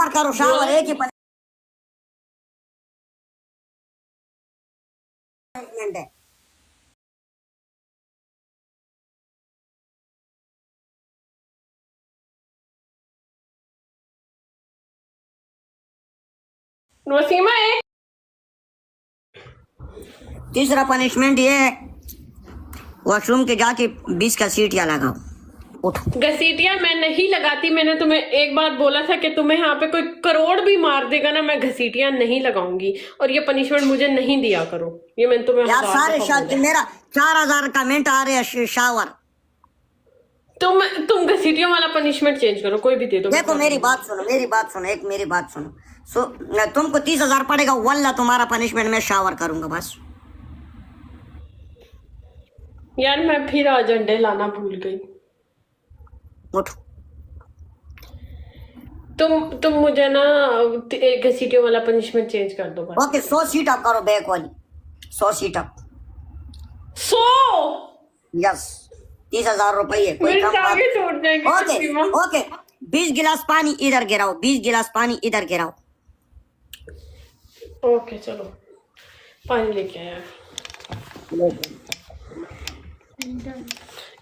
Shower करो, shower एक ही punishment है। वसीमा एक तीसरा पनिशमेंट ये है, वॉशरूम के जाके 20 का सीटियां लगाओ। उठो। घसीटियां मैं नहीं लगाती। मैंने तुम्हें एक बात बोला था कि तुम्हें यहाँ पे कोई करोड़ भी मार देगा ना, मैं घसीटियां नहीं लगाऊंगी। और ये पनिशमेंट मुझे नहीं दिया करो, ये मैंने तुम्हें यार 1000 सारे दफा बोला है। मेरा 4000 कमेंट आ रहे हैं शावर। तुम घसीटियों वाला पनिशमेंट चेंज करो, कोई भी दे दो। देखो मेरी बात सुनो, मेरी बात सुनो, एक मेरी बात सुनो। तुमको 30,000 पड़ेगा, वल्ला तुम्हारा पनिशमेंट मैं शावर करूंगा बस। यार मैं फिर आज अंडे लाना भूल गई। उठो। तुम मुझे ना एक घसीटियों वाला पनिशमेंट चेंज कर दो बस। ओके 100 सीट अप करो, बैक वाली 100 सीट अप। 100 यस 30,000 रुपये। कोई कम बात। छोड़ जाएंगे ओके ओके 20 गिलास पानी इधर गिराओ, 20 गिलास पानी इधर गिराओ। ओके चलो पानी लेके आया।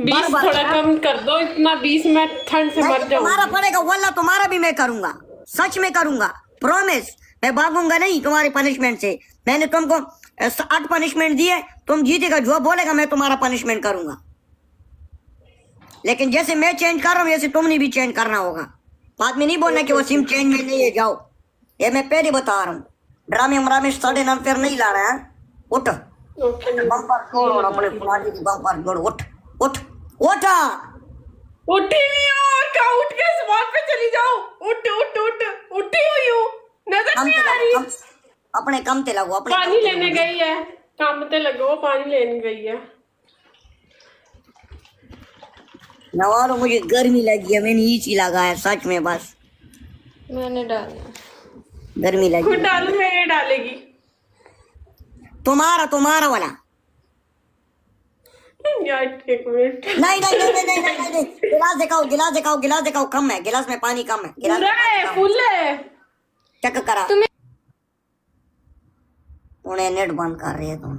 20 थोड़ा कम कर दो, इतना 20 में ठंड से मर जाऊंगी। तुम्हारा पड़ेगा वल्ला, तुम्हारा भी मैं करूंगा, सच में करूंगा, प्रॉमिस। मैं भागूंगा नहीं तुम्हारी पनिशमेंट से। मैंने तुमको 8 पनिशमेंट दिए, तुम जीतेगा, जो बोलेगा मैं तुम्हारा पनिशमेंट करूंगा। लेकिन जैसे मैं चेंज कर रहा हूँ वैसे तुमने भी चेंज करना होगा। बाद में नहीं बोलना कि वो सिम चेंज में नहीं है, जाओ। ये मैं पहले बता रहा हूँ, ड्रामे मरामे साढ़े नाम फिर नहीं ला रहा है। उठ बम्पर छोड़ो, अपने पार्टी की बम्पर छोड़ो। उठ उठ उठा। उठी नहीं हो और क्या, उठ के सवाल पे चली जाओ। उठ उठ उठ उठी हुई हूँ, नजर नहीं आ रही। अपने कम ते लगो, अपने पानी लेने गई है, काम पे लगो, पानी लेने गई है। नवारो मुझे गर्मी लगी है, मैंने ईची लगाया सच में, बस मैंने डाला। गर्मी लगी। खुद डालू, मेरे डालेगी। तुम्हारा वाला। यार एक मिनट। नहीं नहीं नहीं नहीं नहीं नहीं, गिलास दिखाओ, गिलास दिखाओ, गिलास दिखाओ। कम है गिलास में पानी, कम है गिलास में पानी, कम है। फुल है। चेक करा। उन्हें नेट बंद कर रही है तुम।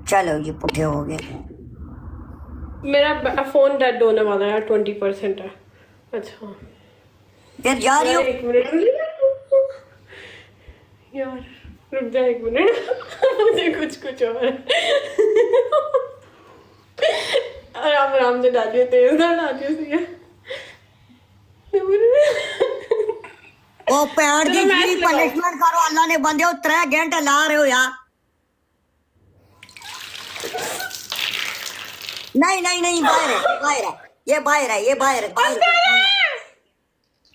चलो जी पुठे हो गए। मेरा फोन डेड होने वाला है, 20% है। अच्छा फिर जा रही हो। एक मिनट यार, रुक जा एक मिनट। मुझे कुछ और आराम आराम से डालिए, तेज ना डालिए सिया। ओ पैंट दी जी पनिशमेंट करो, अल्लाह ने बंदे हो 3 घंटे ला रहे हो यार। नहीं नहीं नहीं, बाहर है, बाहर है, ये बाहर है, ये बाहर है, बाहर है।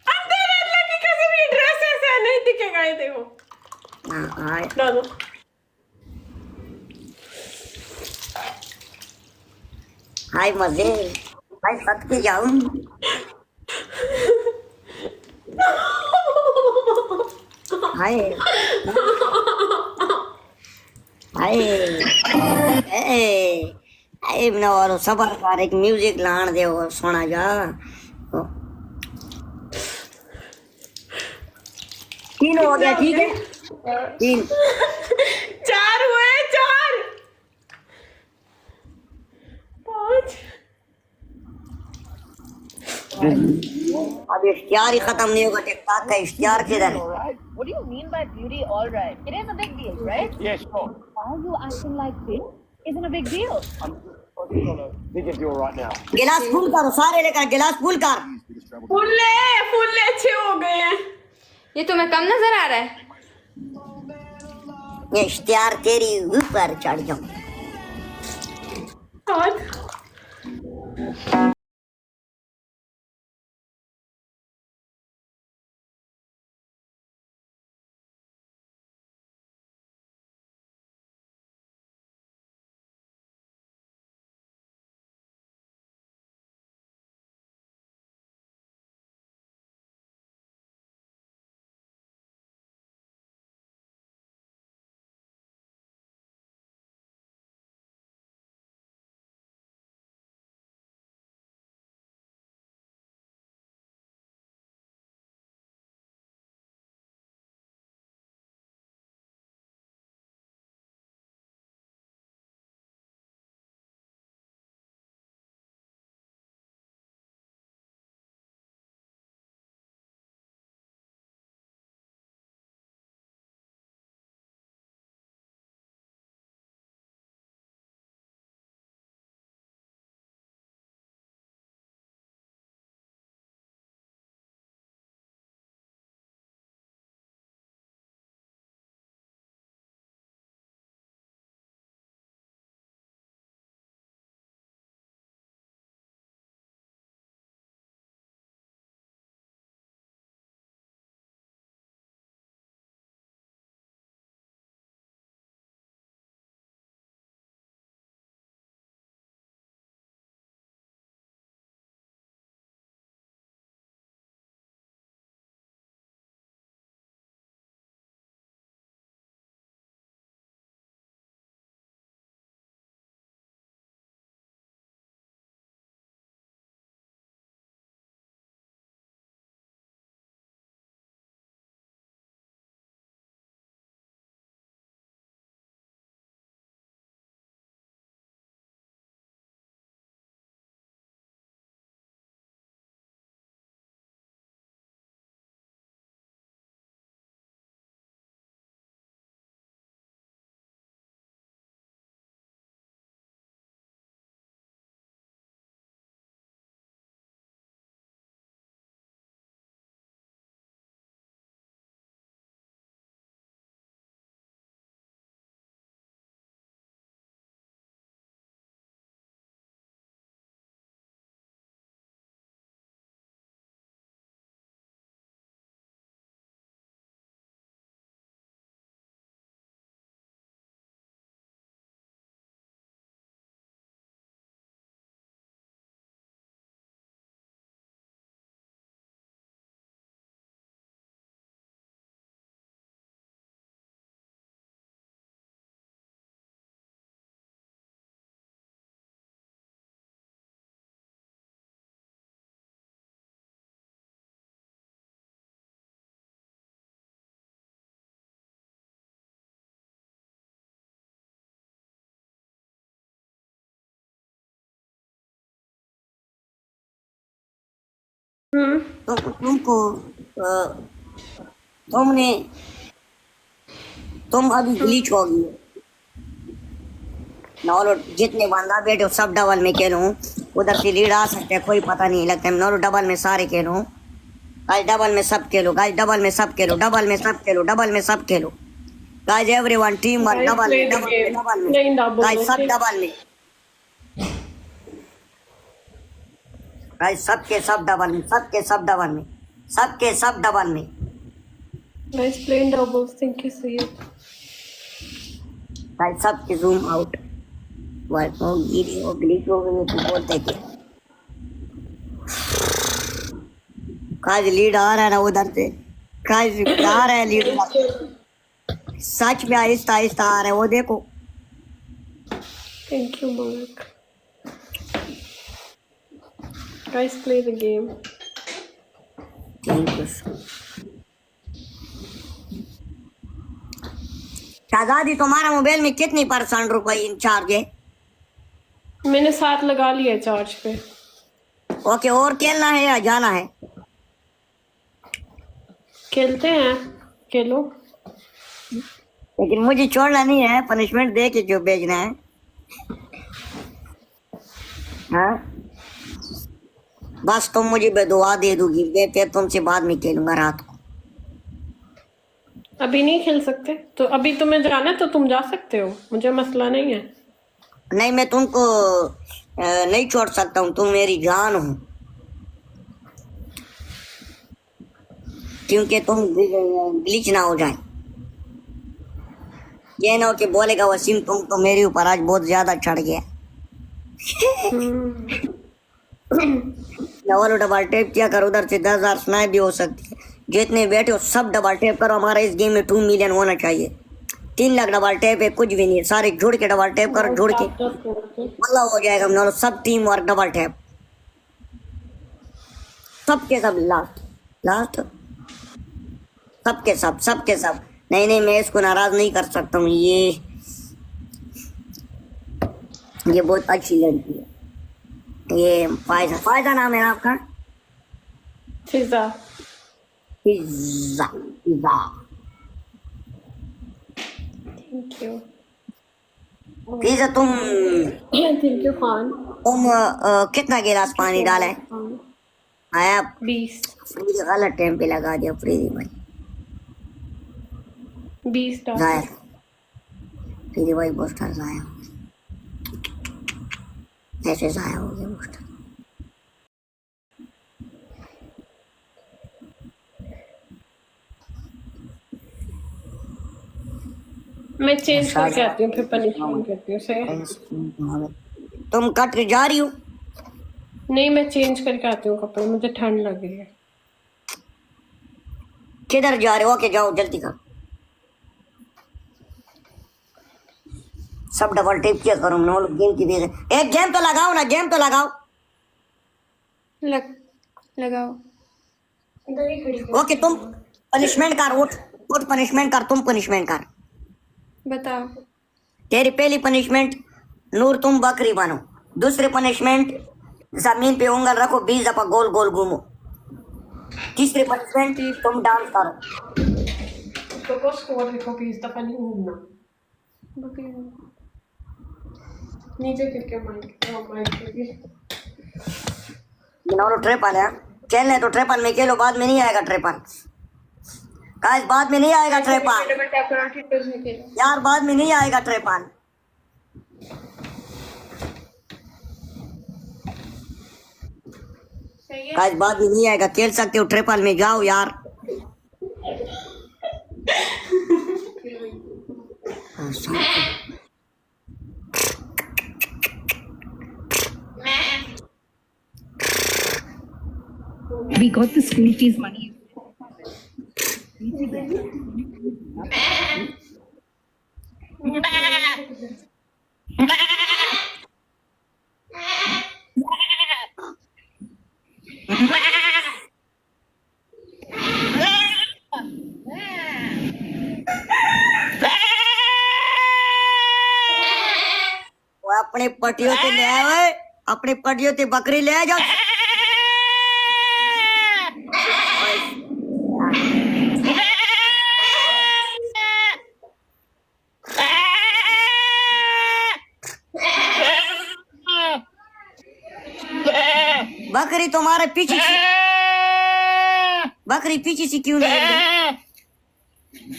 अंदर अल्लाह की कसम ये ड्रेस ऐसे नहीं दिखेगा, ये देखो। हाँ डालो। हाय मजे, हाय सट के जाऊं। हाय हाय हाय नवारो सबर कर, एक म्यूजिक लान दे और सुना जा। 3 हो गया, ठीक है 3। 4 हुए, 4 5। अब इश्तिहार ही खत्म नहीं होगा, टिकटॉक का इश्तिहार किधर है? What do you mean by beauty all right? It is a big deal, right? Yeah, sure. Why are you acting like this? Isn't a big deal. I'm focused on a bigger deal right now. गिलास full करो, सारे लेकर गिलास full कर। Full अच्छे हो गए हैं। ये तुम्हें कम नजर आ रहा है? ये इश्तिहार तेरी ऊपर चढ़ जाऊं। आज तो तुमको तुम अभी ग्लिच होगी। नॉलो जितने बंदा बैठे हो सब डबल में खेलूं, उधर से लीड आ सकते हैं, कोई पता नहीं लगता है। नॉलो डबल में सारे खेलूं, गाइस डबल में सब खेलो, गाइस डबल में सब खेलो, डबल में सब खेलो, डबल में सब खेलो, guys everyone team work, Guys, double play में the डबल game. में डबल नहीं में, ना बोलो, गाइस सब ठीक? डबल में, गाइस सबके सब डबल में, सबके सब डबल में, सबके सब डबल में, Guys, play in doubles. Thank you, see you. Guys सबके जूम आउट। वर्क हो गिरी हो ग्लिच हो गई तो बोलते कि गाइस लीड आ रहा है ना उधर से, गाइस आ रहा है लीड, सच में आहिस्ता आहिस्ता आ रहा है वो देखो। Thank you, Mark. Guys, play the game. Thank you. Shahzadi तुम्हारा मोबाइल में कितनी % रुपए इंचार्ज है? मैंने 7 लगा लिया चार्ज पे। ओके, और खेलना है या जाना है? खेलते हैं, खेलो। लेकिन मुझे छोड़ना नहीं है, पनिशमेंट दे के जो भेजना है। हाँ बस तुम मुझे दुआ दे दोगी, मैं फिर तुमसे बाद में खेलूंगा रात को। अभी नहीं खेल सकते तो अभी तुम्हें जाना है तो तुम जा सकते हो, मुझे मसला नहीं है। नहीं मैं तुमको नहीं छोड़ सकता हूँ, तुम मेरी जान हो, क्योंकि तुम ग्लिच ना हो जाए। ये ना हो कि बोलेगा वसीम तुम तो मेरे ऊपर आज बहुत ज्यादा चढ़ गया। डबल डबल टैप किया करो, उधर से 10,000 स्नाइप भी हो सकती है। जितने बैठे हो सब डबल टैप करो, हमारा इस गेम में 2 मिलियन होना चाहिए। 3 लाख डबल टैप है, कुछ भी नहीं है, सारे जुड़ के डबल टैप करो, जुड़ के मतलब हो जाएगा। हम सब टीम वर्क डबल टैप, सबके सब लास्ट लास्ट, सबके सब, सबके सब। नहीं नहीं मैं इसको नाराज नहीं कर सकता हूँ, ये बहुत अच्छी लड़की है। ये फायदा, फायदा नाम है ना आपका? Fiza. Pizza, pizza. Thank you. Pizza तुम थैंक यू खान। कितना गिलास पानी डाला है? आया 20 गलत टाइम पे लगा दिया फ्रीदी भाई, 20 डाल। जाया फ्रीदी भाई, पोस्टर जाया हो गया, ऐसे जाया हो गया पोस्टर। मैं चेंज करके आती हूँ फिर पनिशमेंट करती हूँ सही। तुम कट के जा रही हो? नहीं मैं चेंज करके आती हूँ कपड़े, मुझे ठंड लग रही है। किधर जा रहे हो? ओके जाओ जल्दी करो, सब डबल टेप किया करो। नो गेम की देर, एक गेम तो लगाओ ना, गेम तो लगाओ। लगाओ। ओके तुम पनिशमेंट कर, उठ उठ पनिशमेंट कर, तुम पनिशमेंट कर। बताओ। तेरी पहली पनिशमेंट नूर तुम बकरी बनो। दूसरी पनिशमेंट जमीन पे उंगल रखो, 20 दफा गोल गोल घूमो। तीसरी पनिशमेंट तुम डांस करो। तो को स्कोर लिखो कि इस दफा नहीं घूमना। नीचे करके माइक गिनौरो ट्रिपल है, खेलने तो ट्रिपल में खेलो, बाद में नहीं आएगा ट्रिपल। गाइस बाद में नहीं आएगा ट्रिपल यार, बाद में नहीं आएगा ट्रिपल। गाइस बाद में नहीं आएगा, खेल सकते हो ट्रिपल में, जाओ यार। We got the school fees money. वो अपने पटियों से ले आए, अपने पटियों से बकरी ले जाओ। बकरी तुम्हारे पीछे बकरी पीछे से क्यों नहीं हिल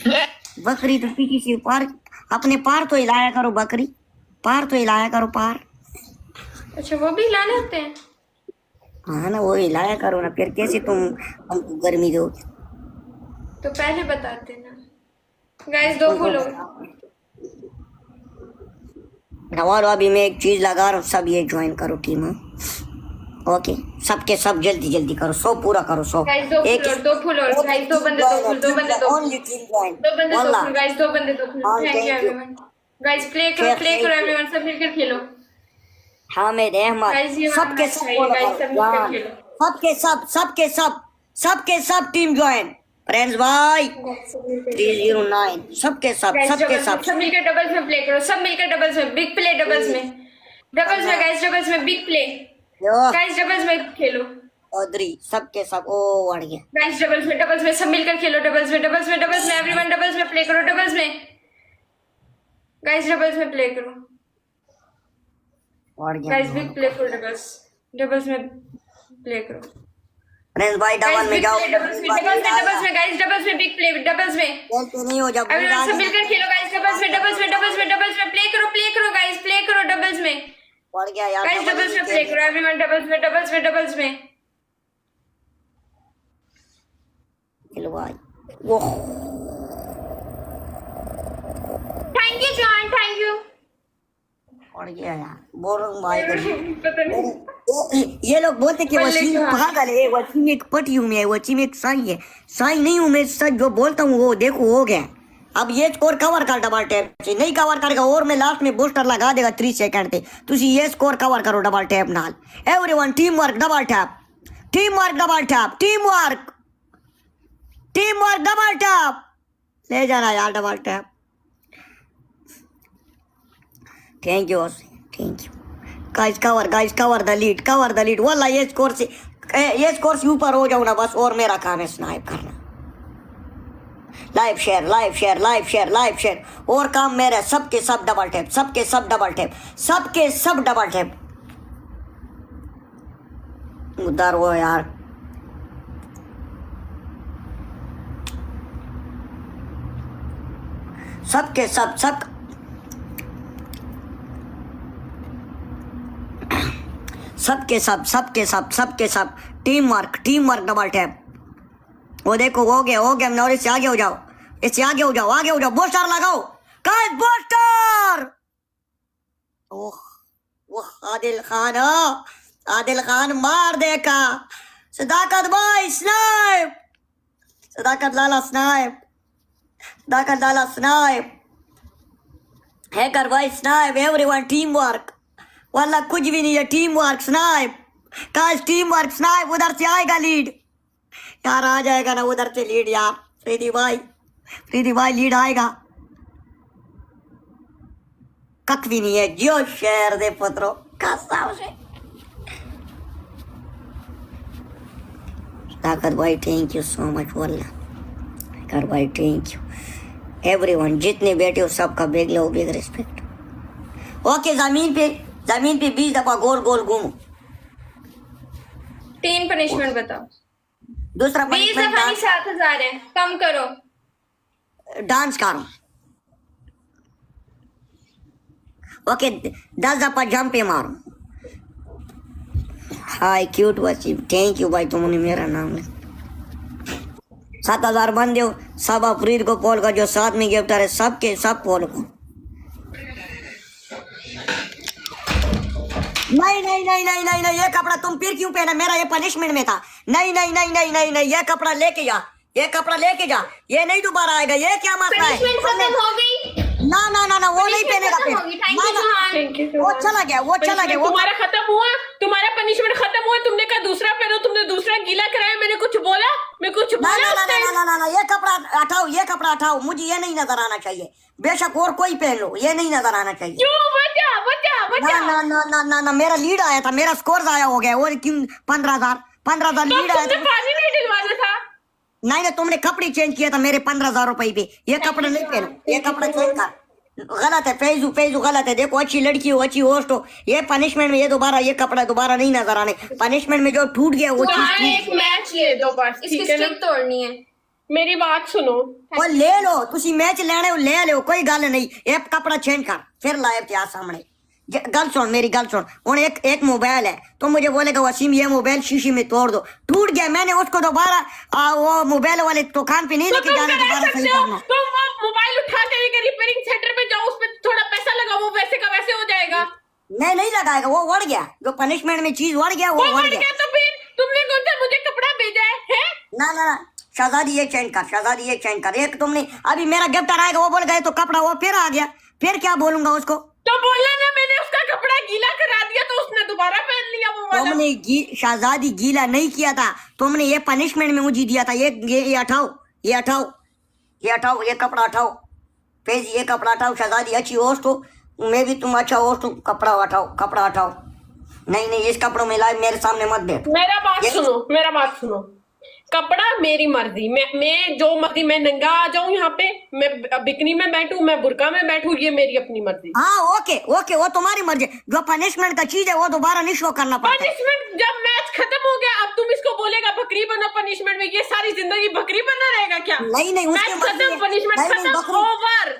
रही? बकरी तो पीछे से पार अपने पार तो हिलाया करो बकरी, पार तो हिलाया करो पार। अच्छा वो भी हिलाने होते हैं? हाँ ना, वो हिलाया करो ना, फिर कैसे तुम हमको गर्मी दोगे? तो पहले बताते ना। Guys 2 follow. और अभी मैं एक चीज लगा रहा हूँ, सब ये ज्वाइन करो टीम। ओके, सबके सब जल्दी जल्दी करो, 100 पूरा करो, 100। गाइस 2 फॉलो गाइस 2 बंदे 2 फुल 2 बंदे 2 ओनली टीम ज्वाइन। 2 बंदे 2 फुल गाइस 2 बंदे 2 फुल। हाँ, thank you thank you. Everyone. Guys play करो एवरीवन, सब मिलकर खेलो। हामिद अहमद गाइस ये सबके सब follow गाइस सब करो। मिलकर खेलो। सबके सब टीम ज्वाइन। फ्रेंड्स भाई 309 सबके सब सब मिलकर डबल्स में प्ले करो, सब मिलकर डबल्स में बिग प्ले, डबल्स में गाइस, डबल्स में बिग प्ले गाइस, डबल्स में खेलो चौधरी सबके सब। ओ अड़ गया गाइस, डबल्स में सब मिलकर खेलो, डबल्स में एवरीवन, डबल्स में प्ले करो, डबल्स में गाइस, डबल्स में प्ले करो अड़ गया guys, big play full doubles में प्ले करो फ्रेंड्स भाई डबल में जाओ, डबल्स में गाइस, डबल्स में बिग प्ले, डबल्स में खेलते नहीं हो जब एवरीवन सब मिलकर खेलो गाइस, डबल्स में प्ले करो गाइस, प्ले करो डबल्स में पड़ गया यार गाइस, डबल्स में प्ले करो एवरीवन, डबल्स में चलो भाई। वो thank you John, thank you. पड़ गया यार, बोल रहा हूँ भाई पता नहीं ये लोग बोलते कि बल्ले वसीम कहाँ? पागल है, वसीम एक पटी हूँ मैं, वसीम एक साई है। साई नहीं हूँ मैं, सच जो बोलता हूँ वो देखो हो गया। अब ये स्कोर कवर कर डबल टैप से, नहीं कवर करेगा और मैं लास्ट में बूस्टर लगा देगा 3 सेकंड पे। तुसी ये स्कोर कवर करो डबल टैप नाल। Everyone team work double tap, team work double tap ले जाना यार double tap. Thank you guys, cover the lead. वाला ये स्कोर से ऊपर हो जाओ ना बस, और मेरा काम है स्नाइप करना। लाइव शेयर और काम मेरा। सबके सब डबल टैप। उधर वो यार सबके सब टीम वर्क डबल टैप। वो देखो हो गया नौर, इससे आगे हो जाओ, बूस्टर लगाओ गाइस, बूस्टर। ओह आदिल खान मार देखा। सदाकत भाई स्नाइप, सदाकत लाला स्नाइप, हैकर भाई स्नाइप। एवरीवन टीम वर्क, वाला कुछ भी नहीं है, team work snipe guys, team work snipe. उधर से आएगा लीड यार, आ जाएगा ना उधर से लीड यार। फ्रीदी भाई लीड आएगा, कख भी नहीं है। जो शेर दे पत्रो कसम से। ताकत भाई थैंक यू सो मच, वल्ला कर भाई थैंक यू। एवरीवन जितने बैठे हो सबका big love, big respect. Okay, जमीन पे 20 दफा गोल घूमो। 3 पनिशमेंट बताओ। दूसरा 20 दफा नहीं 7000 है, कम करो। डांस करो। ओके 10 दफा जंप पे मारो। हाय क्यूट वसीम, थैंक यू भाई, तुमने मेरा नाम लिया। 7000 बंदे हो, सब अफरीद को फॉलो कर, जो साथ में गिफ्टर है सबके सब फॉलो करो। नहीं, ये कपड़ा तुम फिर क्यों पहना? मेरा ये पनिशमेंट में था। नहीं, ये कपड़ा लेके जा, ये नहीं दोबारा आएगा। ये क्या मसला है? पनिशमेंट खत्म हो गई। ना वो नहीं पहनेगा फिर। थैंक यू वो चला गया वो तुम्हारा खत्म हुआ, तुम्हारा पनिशमेंट खत्म हुआ। तुमने कहा दूसरा पहनो, तुमने दूसरा गीला कराया। मैंने कुछ बोला? मैं कुछ बोला उस टाइम? ना, ये कपड़ा हटाओ, मुझे ये नहीं नजर आना चाहिए। बेशक और कोई पहन लो, ये नहीं नजर आना चाहिए। क्यों? बचा ना, मेरा लीड आया था, मेरा स्कोर आया हो गया। और क्यों 15,000 लीड आया तुमने था। पानी नहीं डलवाना था। नहीं, तुमने कपड़े चेंज किया था मेरे 15,000 रुपए पे। ये कपड़ा नहीं पहनो, ये कपड़ा चेंज कर। गलत है, फैजू फैजू गलत है। देखो अच्छी लड़की हो, अच्छी होस्ट हो, ये पनिशमेंट में ये दोबारा ये कपड़ा दोबारा नहीं नजर आने। पनिशमेंट में जो टूट गया वो हाँ, चीज एक मैच ले दो बस, इसकी ठीक है ना? स्ट्रिक तोड़नी है। मेरी बात सुनो, वो ले लो, तुसी मैच लेने हो ले लो, कोई गल नहीं। ये कपड़ा चेंज कर फिर लाइव क्या सामने। गल सुन, मेरी गल सुन। और एक मोबाइल है, तो मुझे बोलेगा वसीम ये मोबाइल शीशी में तोड़ दो, टूट गया, मैंने उसको दोबारा वो मोबाइल वाले दुकान पे नहीं तो लेके तुम जाना, कर दोबारा सही सकते हो, करना। तुम आप मोबाइल उठा के रिपेयरिंग सेंटर में जाओ, उस पे थोड़ा पैसा लगाओ, वो वैसे का वैसे हो जाएगा। मैं नहीं लगाएगा, वो वड़ गया, जो पनिशमेंट में चीज वड़ गया वो वो वड़ बढ़ गया। गया तो फिर तुमने कौन सा मुझे कपड़ा भेजा है? ना ना ना शहजादी ये चेंज कर, शहजादी ये चेंज कर। एक तुमने अभी मेरा गिफ्टर आएगा, वो बोल गए तो कपड़ा वो फिर आ गया, फिर क्या बोलूंगा उसको? तो बोलना ना, मैंने उसका कपड़ा गीला करा दिया तो उसने दोबारा पहन लिया वो वाला। तुमने शहजादी गीला नहीं किया था, तुमने ये पनिशमेंट में मुझे दिया था। ये हटाओ, ये हटाओ, ये हटाओ, ये कपड़ा हटाओ, पेज ये कपड़ा हटाओ। शहजादी अच्छी होस्ट हो, मैं भी तुम अच्छा होस्ट हूँ, कपड़ा हटाओ, कपड़ा हटाओ। नहीं नहीं इस कपड़ों में लाइव मेरे सामने मत बैठ। मेरा बात सुनो, कपड़ा मेरी मर्जी, मैं जो मर्जी, मैं नंगा आ जाऊं यहाँ पे, मैं बिकनी में बैठूं, मैं बुरका में बैठूं, ये मेरी अपनी मर्जी। हाँ ओके ओके, वो तुम्हारी मर्जी। जो पनिशमेंट का चीज है वो दोबारा नहीं शो करना पड़ता है। पनिशमेंट जब मैच खत्म हो गया, अब तुम इसको बोलेगा बकरी बनो पनिशमेंट में, ये सारी जिंदगी बकरी बना रहेगा क्या? नहीं नहीं उसके मैच खत्म, पनिशमेंट खत्म, ओवर।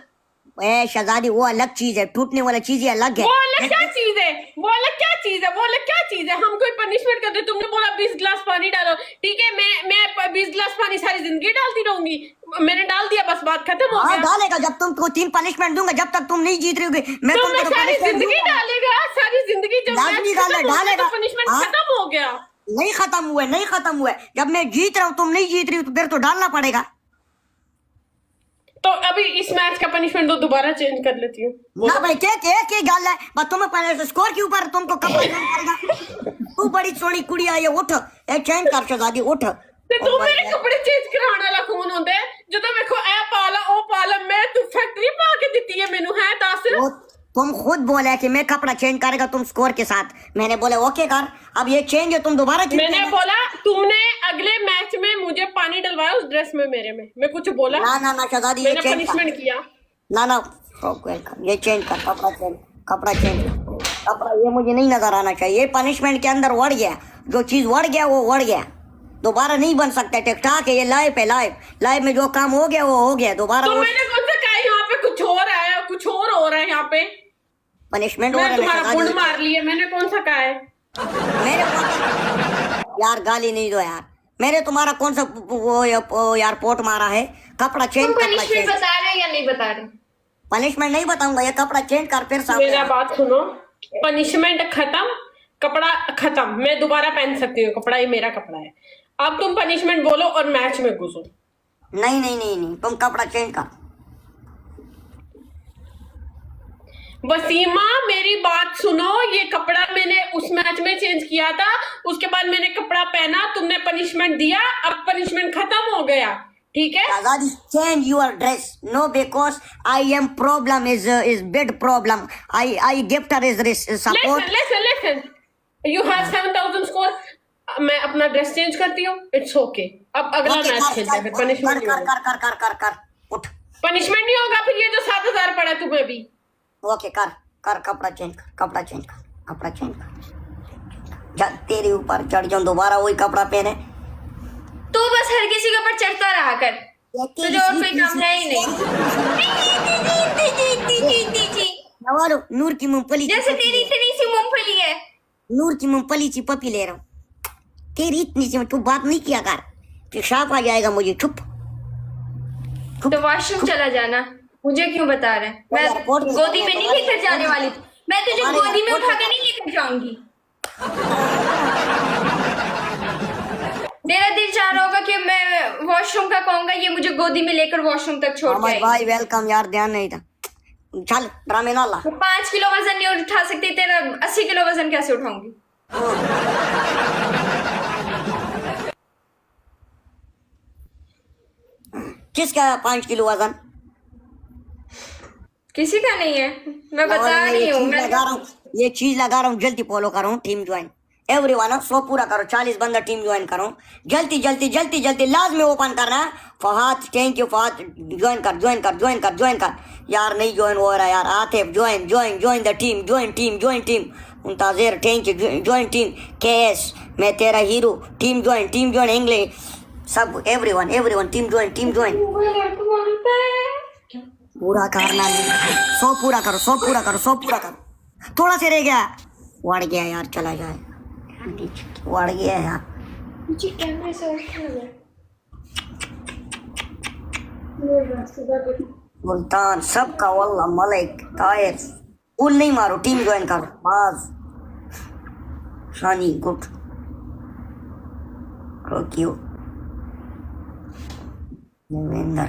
ए शहजादी वो अलग चीज है, टूटने वाला चीज ये अलग है। वो अलग क्या चीज है? वो अलग क्या चीज है? वो अलग क्या चीज है? हम कोई पनिशमेंट करते, तुमने बोला 20 गिलास पानी डालो, ठीक है, मैं 20 गिलास पानी सारी जिंदगी डालती रहूंगी, मैंने डाल दिया, बस बात खत्म हो हाँ गया। डालेगा, जब तुमको 3 पनिशमेंट दूंगा, जब तक तुम नहीं जीत रही होगी मैं तो मैं तुमको सारी punishment जिंदगी दूंगा। डालेगा, सारी जिंदगी जब लाजमी मैच खत्म हो गया डालेगा। तो पनिशमेंट हाँ। खत्म हो गया। नहीं खत्म हुआ है, नहीं खत्म हुआ है। जब मैं जीत रहा हूँ तुम नहीं जीत रही हो तो फिर तो डालना पड़ेगा। तो अभी इस मैच का पनिशमेंट तो दोबारा चेंज कर लेती हूँ। ना भाई क्या गल है, बस तुम्हें पहले स्कोर के ऊपर तुमको कपड़ा चेंज करेगा। तू बड़ी सोनी कुड़ी आई है, उठ ए चेंज कर शहजादी उठ। ते तू मेरे कपड़े चेंज कराने वाला कौन होंदा है? ਜਦੋਂ ਵੇਖੋ ਇਹ ਪਾਲਾ ਉਹ ਪਾਲਾ, मैं तू फैक्ट्री पा के दी है मेनू है दस। वो तुम खुद बोले कि मैं कपड़ा चेंज करेगा तुम स्कोर के साथ, मैंने बोले ओके कर। अब ये चेंज है तुम दोबारा क्यों मैंने करना? बोला तुमने अगले मैच में मुझे पानी डलवाया उस ड्रेस में, मेरे में मैं कुछ बोला? ना ना ना शहजादी ये मैंने चेंज कर। पनिशमेंट किया? ना ना वेलकम, ये चेंज कर, कपड़ा चेंज, कपड़ा चेंज, कपड़ा ये मुझे नहीं नजर आना चाहिए। ये पनिशमेंट के अंदर वड़ गया, जो चीज वड़ गया वो वड़ गया, दोबारा नहीं बन सकता। टिक टाक है ये, लाइव है, लाइव में जो काम हो गया वो हो गया, दोबारा तो वो मैंने कौन सा कहा यहाँ पे कुछ और आया, कुछ और हो रहा है यहाँ पे? पनिशमेंट हो रहा मैं है। तुम्हारा शहजादी, गुंड मार लिया, मैंने कौन सा कहा है? मेरे यार गाली नहीं दो यार, मेरे तुम्हारा कौन सा वो यार पोट मारा है। कपड़ा चेंज, तुम कपड़ा पनिशमेंट चेंज। बता रहे हो या नहीं बता रहे? पनिशमेंट नहीं बताऊंगा, ये कपड़ा चेंज कर फिर सामने मेरा आ। बात सुनो, पनिशमेंट खत्म, कपड़ा खत्म, मैं दोबारा पहन सकती हूँ कपड़ा, ये मेरा कपड़ा है। अब तुम पनिशमेंट बोलो और मैच में घुसो। नहीं नहीं नहीं नहीं तुम कपड़ा चेंज कर। वसीमा मेरी बात सुनो, ये कपड़ा मैंने उस मैच में चेंज किया था, उसके बाद मैंने कपड़ा पहना, तुमने पनिशमेंट दिया, अब पनिशमेंट खत्म हो गया, ठीक है? Shahzadi, change your dress. No, because I am problem is big problem. I gift her is support. Listen. You have 7,000 score, मैं अपना ड्रेस चेंज करती हूँ, इट्स ओके। अब अगला Okay, मैच खेलते हैं, फिर पनिशमेंट नहीं होगा। कर उठ। पनिशमेंट नहीं होगा फिर, ये जो 7,000 पड़ा है तुम्हें भी। ओके कर कपड़ा चेंज कर, कपड़ा चेंज कर। जब तेरे ऊपर चढ़ जाऊं दोबारा वही कपड़ा पहने। तू बस हर किसी के ऊपर चढ़ता रहा कर, तुझे और कोई काम है ही नहीं। नवारो नूर की मूंगफली, जैसे तेरी इतनी सी मूंगफली है। नूर की मूंगफली की पपी ले रहा हूँ, तेरी इतनी सी, तू बात नहीं किया कर, पेशाब आ जाएगा मुझे। चुप तो वॉशरूम चला जाना, मुझे क्यों बता रहे हैं? मैं गोदी में नहीं लेकर जाने वाली, मैं तुझे गोदी में उठा के नहीं लेकर जाऊंगी। मेरा दिल चाह रहा होगा कि मैं वॉशरूम का कहूंगा, ये मुझे गोदी में लेकर वॉशरूम तक छोड़ हमारे के भाई वेलकम यार, ध्यान नहीं था। चल ड्रामे ना ला। 5 किलो वजन नहीं उठा सकती, तेरा 80 किलो वजन कैसे उठाऊंगी? किसका 5 किलो वजन? किसी का नहीं है, मैं बता रही हूँ। ये चीज लगा रहा हूँ, जल्दी फॉलो करो, टीम ज्वाइन एवरीवन, 100 पूरा करो, 40 बंदा टीम ज्वाइन करो, जल्दी लाजमी ओपन करना है। Fahad thank you Fahad, join कर। यार नहीं ज्वाइन हो रहा यार। Atif join join join the team, join team, join team. Muntazir thank you, join team. KS मैं तेरा हीरो, टीम ज्वाइन इंग्लिश सब एवरीवन एवरीवन टीम ज्वाइन। पूरा करना नहीं, 100 पूरा करो, 100 पूरा करो, 100 पूरा करो। थोड़ा से रह गया, वड़ गया यार, चला जाए, वड़ गया यार। मुझे कैमरे से उठना मुल्तान सबका वल्ला मलिक ताहिर पुल नहीं मारो, टीम ज्वाइन करो बस। शानी गुड रोकियो देवेंद्र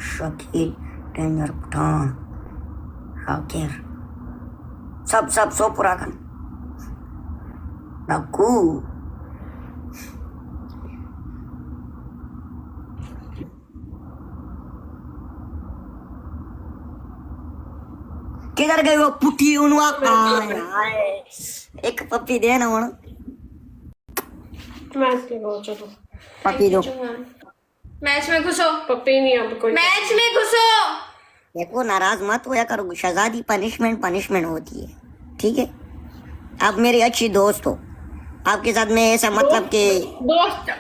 शकील डेंजर पठान शाकिर सब 100 पूरा कर। रघु किधर गए वो पुटी उनवा? एक पप्पी दे ना ਹੁਣ मैच के बहुत चलो पप्पी दो। मैच में घुसो, पप्पी नहीं अब कोई मैच में घुसो। देखो नाराज मत होया करो, शहजादी पनिशमेंट होती है, ठीक है? आप मेरी अच्छी दोस्त हो, आपके साथ में ऐसा मतलब कि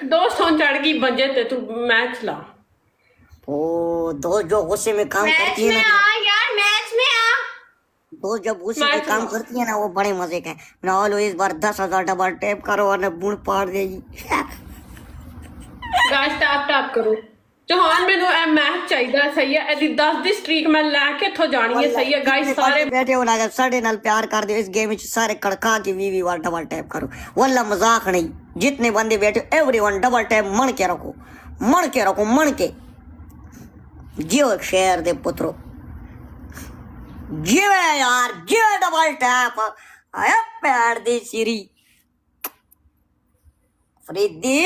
दोस्त हो चढ़ गई बजे थे तू मैच ला। ओ दोस्त जो गुस्से में काम मैच करती है में ना, आ यार, मैच में आ। दोस्त जब गुस्से में मैच काम में। करती है ना, वो बड़े मजे का है। ना इस बार 10,000 डबल टैप करो और बुढ़ पाड़ देगी। गाइस टैप करो जहान मैनू ए मैच चाहिए, सही है। एदी 10 दी स्ट्रीक मैं लेके थो जानी है, सही है गाइस। सारे बैठे हो ना, साढ़े नाल प्यार कर दो इस गेम में, सारे कड़का के 20 बार डबल टैप करो, वल्ला मजाक नहीं। जितने बंदे बैठे एवरीवन डबल टैप मन के रखो, मन के जियो शहर दे पुत्रो, जियो यार, जियो डबल टैप आया पैर दे सिरी फरीदी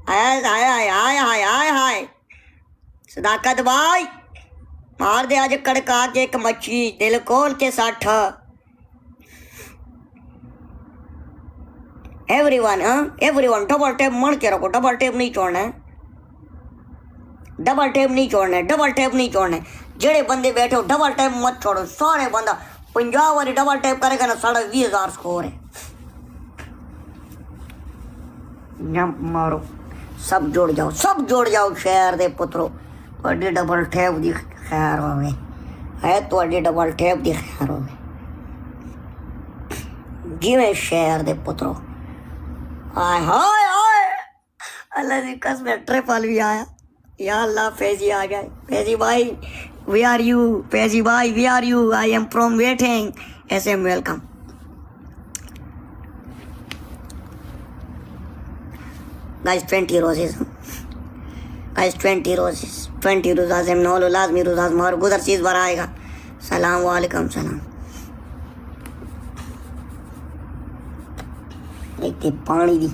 आया सदाकत भाई मार दे आज कड़का के एक मच्छी, दिल खोल के 60। एवरीवन डबल टैप मन के रखो, डबल टैप नहीं छोड़ना है, डबल टैप नहीं छोड़ना है। जेड़े बंदे बैठे हो डबल टैप मत छोड़ो, सारे बंदा 50 वाली डबल टैप करेगा ना, 20,500 स्कोर है। जंप मारो, सब जुड़ जाओ शहर दे पुत्रो, ਤੁਹਾਡੀ डबल टैप ਦੀ खैर ਹੋਵੇ है, ਤੁਹਾਡੀ डबल टैप ਦੀ खैर होवे। जिवें शहर दे पुत्रो, हाय अल्लाह की कसम ट्रिपल भी आया, या अल्लाह फैजी आ गए। फैजी भाई वी आर यू, फैजी भाई we are you, I am from waiting, SM welcome. Guys 20 roses, guys 20 रोज़ा से नौलो लाजमी रोज़ा मारो, गुजर चीज बार आएगा। सलाम वालेकुम सलाम। एक ते पानी दी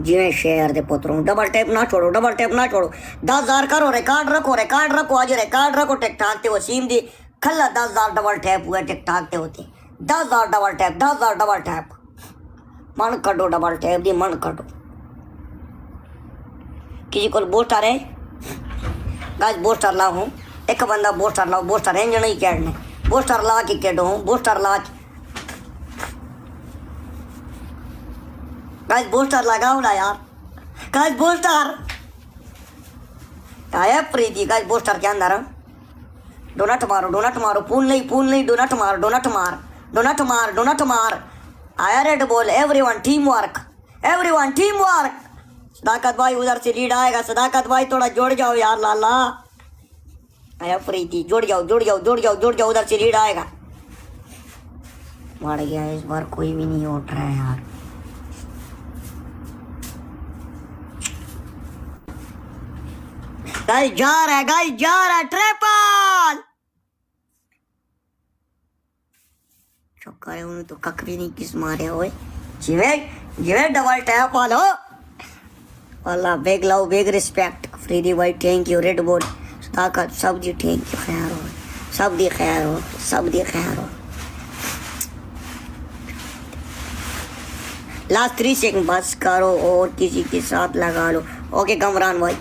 जिवें शहर दे पुत्रों, डबल टैप ना छोड़ो, 10,000 करो, रिकॉर्ड रखो आज, रिकॉर्ड रखो टिकटॉक ते। वसीम दी खल्ला 10,000 डबल टैप हुआ टिकटॉक ते होते, 10,000 डबल टैप मन कटो, डबल टैप दी मन कटो। किसी को बूस्टर है गाइस, बूस्टर लाओ, एक बंदा बूस्टर लाओ, बूस्टर इंजन ही कैडने, बूस्टर ला के कैडो, बूस्टर ला के गाइस, बूस्टर लगाओ ना यार, गाइस बूस्टर आया प्रीति। गाइस बूस्टर के अंदर डोनट मारो, पूल नहीं, डोनट मार आया red ball. Everyone team work. Sadaqat भाई उधर से लीड आएगा, सदाकत भाई थोड़ा जोड़ जाओ यार, लाला आया प्रीति, जोड़ जाओ उधर से लीड आएगा। मर गया इस बार, कोई भी नहीं उठ रहा है यार। गाइस जा रहा है ट्रिपल चौका है, उन्हें तो कख भी नहीं किस मारे हुए। जिवे डबल टैप वालो वाला बेग लाओ, बेग रिस्पेक्ट। फ्रीडी भाई थैंक यू, रेड बॉल ताकत सब जी थैंक यू, खैर हो सब दी खैर हो। लास्ट 3 सेकंड बस करो और किसी के साथ लगा लो। ओके कमरान भाई,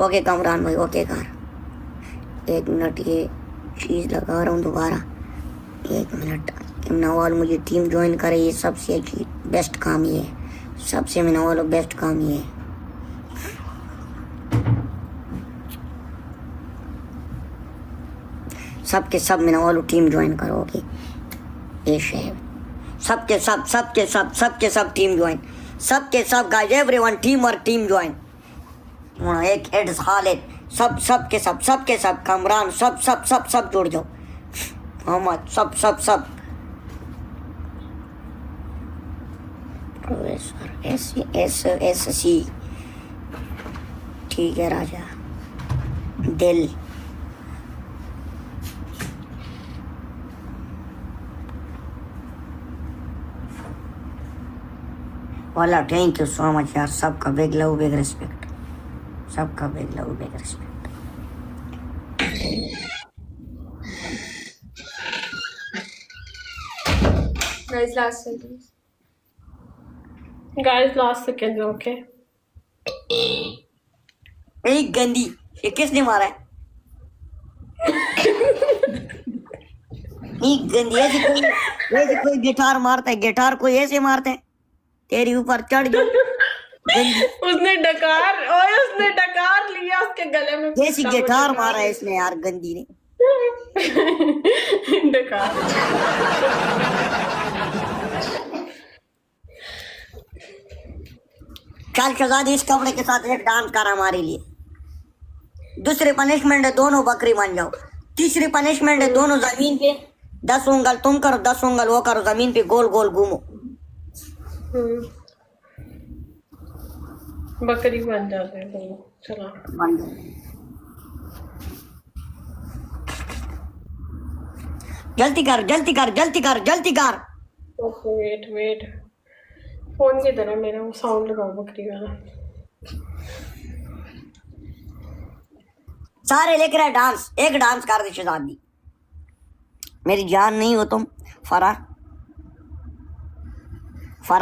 ओके कमरान भाई, ओके कर। 1 मिनट, ये चीज़ लगा रहा हूँ दोबारा। 1 मिनट। नवाल मुझे टीम ज्वाइन करे, ये सबसे अच्छी बेस्ट काम ये है, सबसे में नवाल बेस्ट काम ये है। सबके सब में नवाल टीम ज्वाइन करोगे, ये शेर सबके सब टीम ज्वाइन, सबके सब गाइस एवरीवन टीम और टीम ज्वाइन। एक हेड खालिद, सबके सब कमरान, सब जुड़ जाओ। मोहम्मद सब प्रोफेसर एस सी, ठीक है राजा। दिल वाला, थैंक यू सो मच यार। सबका बिग लव बिग रिस्पेक्ट, सबका big love big respect. Guys, last sentence. Guys, last seconds, okay? एक गंदी, ये किसने मारा है? एक गंदी, ऐसे कोई गिटार मारता है, गिटार कोई ऐसे मारते हैं, तेरी ऊपर चढ़ गई गंदी। उसने डकार लिया उसके गले में। जैसी गिटार मारा है इसने यार, गंदी ने। डकार। चल शहजादी, इस कपड़े के साथ एक डांस कर हमारे लिए। दूसरी पनिशमेंट है दोनों बकरी बन जाओ। तीसरी पनिशमेंट है दोनों जमीन पे 10 उंगल तुम करो, 10 उंगल वो करो, जमीन पे गोल गोल घूमो। बकरी बन जाते हैं दोनों। चलो बन जाओ। जल्दी कर। ओके वेट फोन की तरह मेरा वो साउंड लगाओ बकरी वाला। सारे लेकर आए डांस, एक डांस कर दे शहजादी। मेरी जान नहीं हो तुम फरा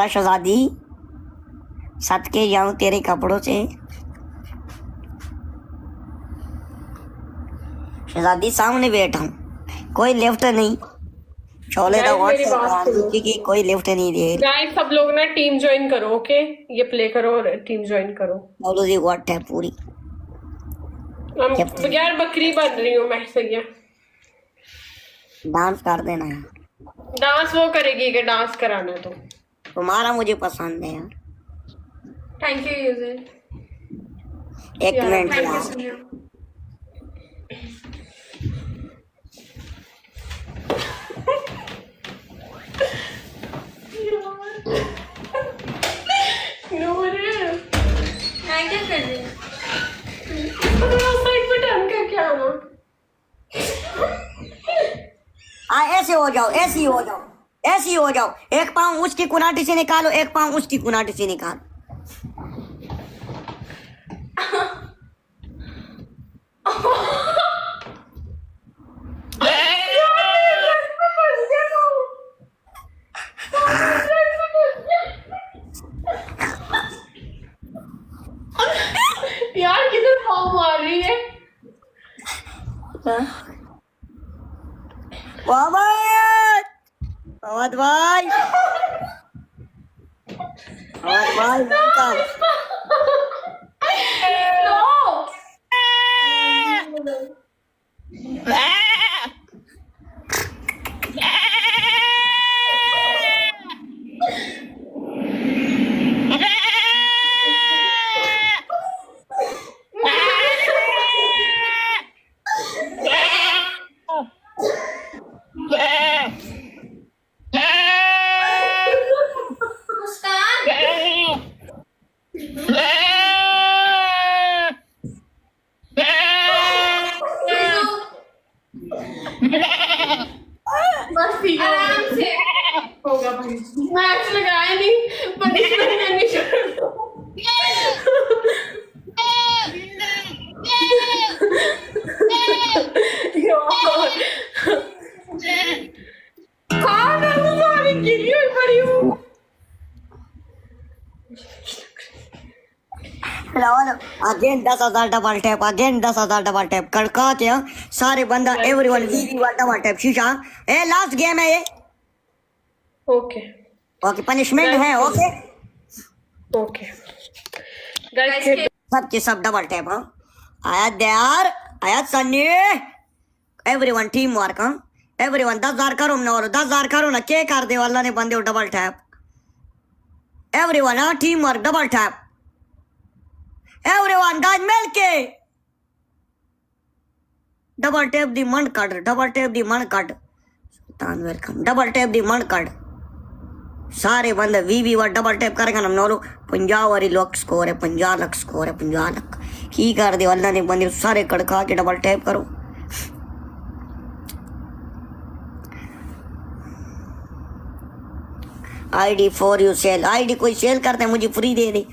शहजादी, सदके जाऊं तेरे कपड़ों से। शहजादी सामने बैठा हूँ, कोई लिफ्ट नहीं। छोले का क्योंकि कोई लिफ्ट नहीं दे। गाइस सब लोग ना टीम ज्वाइन करो, ओके? ये प्ले करो और टीम ज्वाइन करो। बोलो जी व्हाट है पूरी। यार बकरी बन रही हूँ मैं, सही है। डांस कर देना यार। डांस वो करेगी कि डांस कराना है तो। तुम्हारा मुझे पसंद है यार। Thank you, user. एक मिनट Thank you, यार। Sunil. मैं क्या कर रही हूँ? साइड पे टर्न करके आना। ऐसे हो जाओ, ऐसी हो जाओ। एक पाँव उसकी कुनाटी से निकालो, एक पाँव उसकी कुनाटी से निकालो। यार किधर पाँव मार रही है? अवध भाई आराम से होगा भाई। मैच लगाया नहीं, पनिशमेंट करनी शुरू कौन है? वो सारी गिरी हुई पड़ी हूँ। Again 10,000 double tap, again 10,000 double tap कड़काते हैं सारे बंदा, everyone VV one double tap शीशा। ए लास्ट गेम है ये, ओके ओके पनिशमेंट है, ओके ओके गाइस सबके सब डबल टैप। हाँ आयत यार, Ayat Sunny, everyone team work. हाँ एवरीवन 10,000 करो ना, और 10,000 करो ना, के कर दे वाला ने बंदे डबल टैप, एवरीवन। हाँ team work double tap, everyone guys मिलके डबल टैप दी मन कट, डबल टैप दी मन कट, सुल्तान वेलकम, डबल टैप दी मन कट। सारे बंदे वीवी वर डबल टैप करेगा ना, नोलो 50 वाली लोग स्कोर है, 50 लाख स्कोर है, 50 लाख की कर दे अल्लाह ने बंदे सारे कड़का के डबल टैप करो। ID for you sale, ID कोई सेल करते हैं मुझे फ्री दे दे,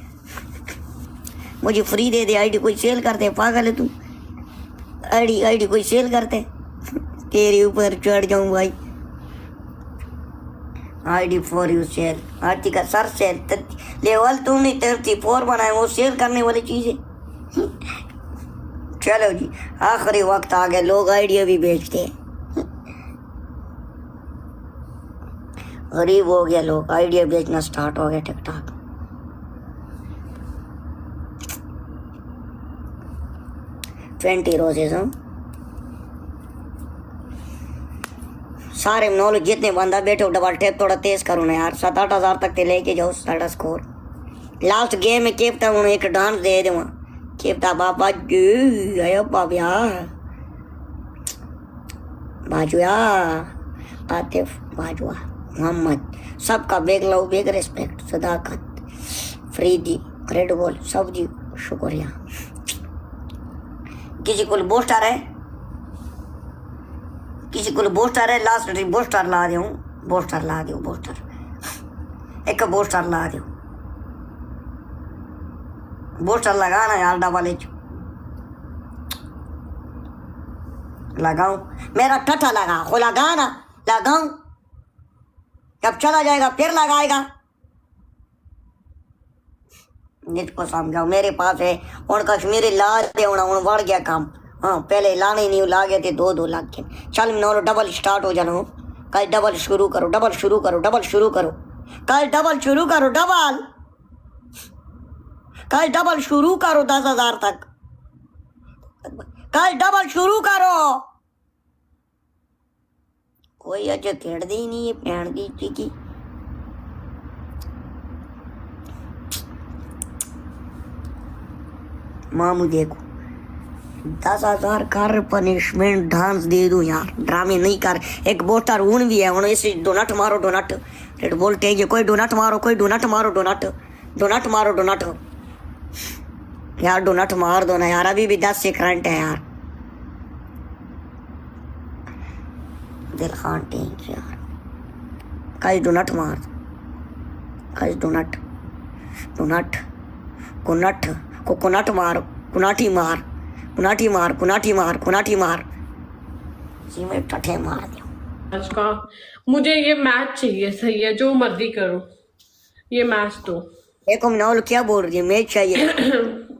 मुझे फ्री दे दे, आईडी कोई सेल करते हैं, पागल है तू, आईडी कोई सेल करते हैं, तेरे ऊपर चढ़ जाऊं भाई। आईडी फॉर यू सेल, आरती का सर सेल लेवल तुमने 34 बनाए, वो सेल करने वाली चीज है। चलो जी आखिरी वक्त आ गया, लोग आइडिया भी बेचते हैं, गरीब हो गया, लोग आइडिया बेचना स्टार्ट हो गया टिकटॉक। ट्वेंटी रोजेस हम सारे नॉलेज जितने बंदा बैठे हो डबल टैप थोड़ा तेज करो ना यार, 7-8 हज़ार तक ते लेके जाओ साढ़ा स्कोर। लास्ट गेम में केपता हूँ एक डांस दे दूँ, केपता बाबा जी आयो बाबिया बाजुआ, आतिफ बाजुआ, मोहम्मद, सबका बेग लो बेग रिस्पेक्ट, सदाकत, फरीदी, क्रेडिबल, सब जी शुक्रिया। किसी को बूस्टर है, किसी को बूस्टर है, लास्ट बूस्टर ला दूँ, बूस्टर ला दूँ, बूस्टर एक बूस्टर ला दूँ, बूस्टर लगाना यार, डबल एच लगाऊं, मेरा टट्टा लगा हो, लगाना लगाऊं, जब चला जाएगा फिर लगाएगा, जिसको समझाओ मेरे पास है उन कश्मीरी ला दे, उन बढ़ गया काम। हाँ पहले लाने नहीं ला गए थे, 2-2 लाख के। चल नौलो डबल स्टार्ट हो जाना, कल डबल शुरू करो, डबल शुरू करो, डबल शुरू करो, कल डबल शुरू करो, डबल कल डबल शुरू करो, 10,000 तक कल डबल शुरू करो। कोई अज खेड़ दी नहीं है भैन दी की। मामू देखो 10,000 कर पनिशमेंट डांस दे दूं यार, ड्रामे नहीं कर। एक बोटर ऊन भी है, उन्हें इसे डोनट मारो, डोनट रेड बोलते हैं कोई डोनट मारो, कोई डोनट मारो, डोनट डोनट मारो, डोनट यार, डोनट मार दो ना यार, अभी भी 10 सेकंड है यार। दिल खान टेंक यार, कल डोनट मार, कल डोनट डोनट कोनट कोकोनट मार, कुनाटी मार, कुनाटी मार, कुनाटी मार, कुनाटी मार, सीमें टठे मार दियो। आज का मुझे ये मैच चाहिए, सही है जो मर्जी करो, ये मैच दो। देखो नौल क्या बोल रही है, मैच चाहिए।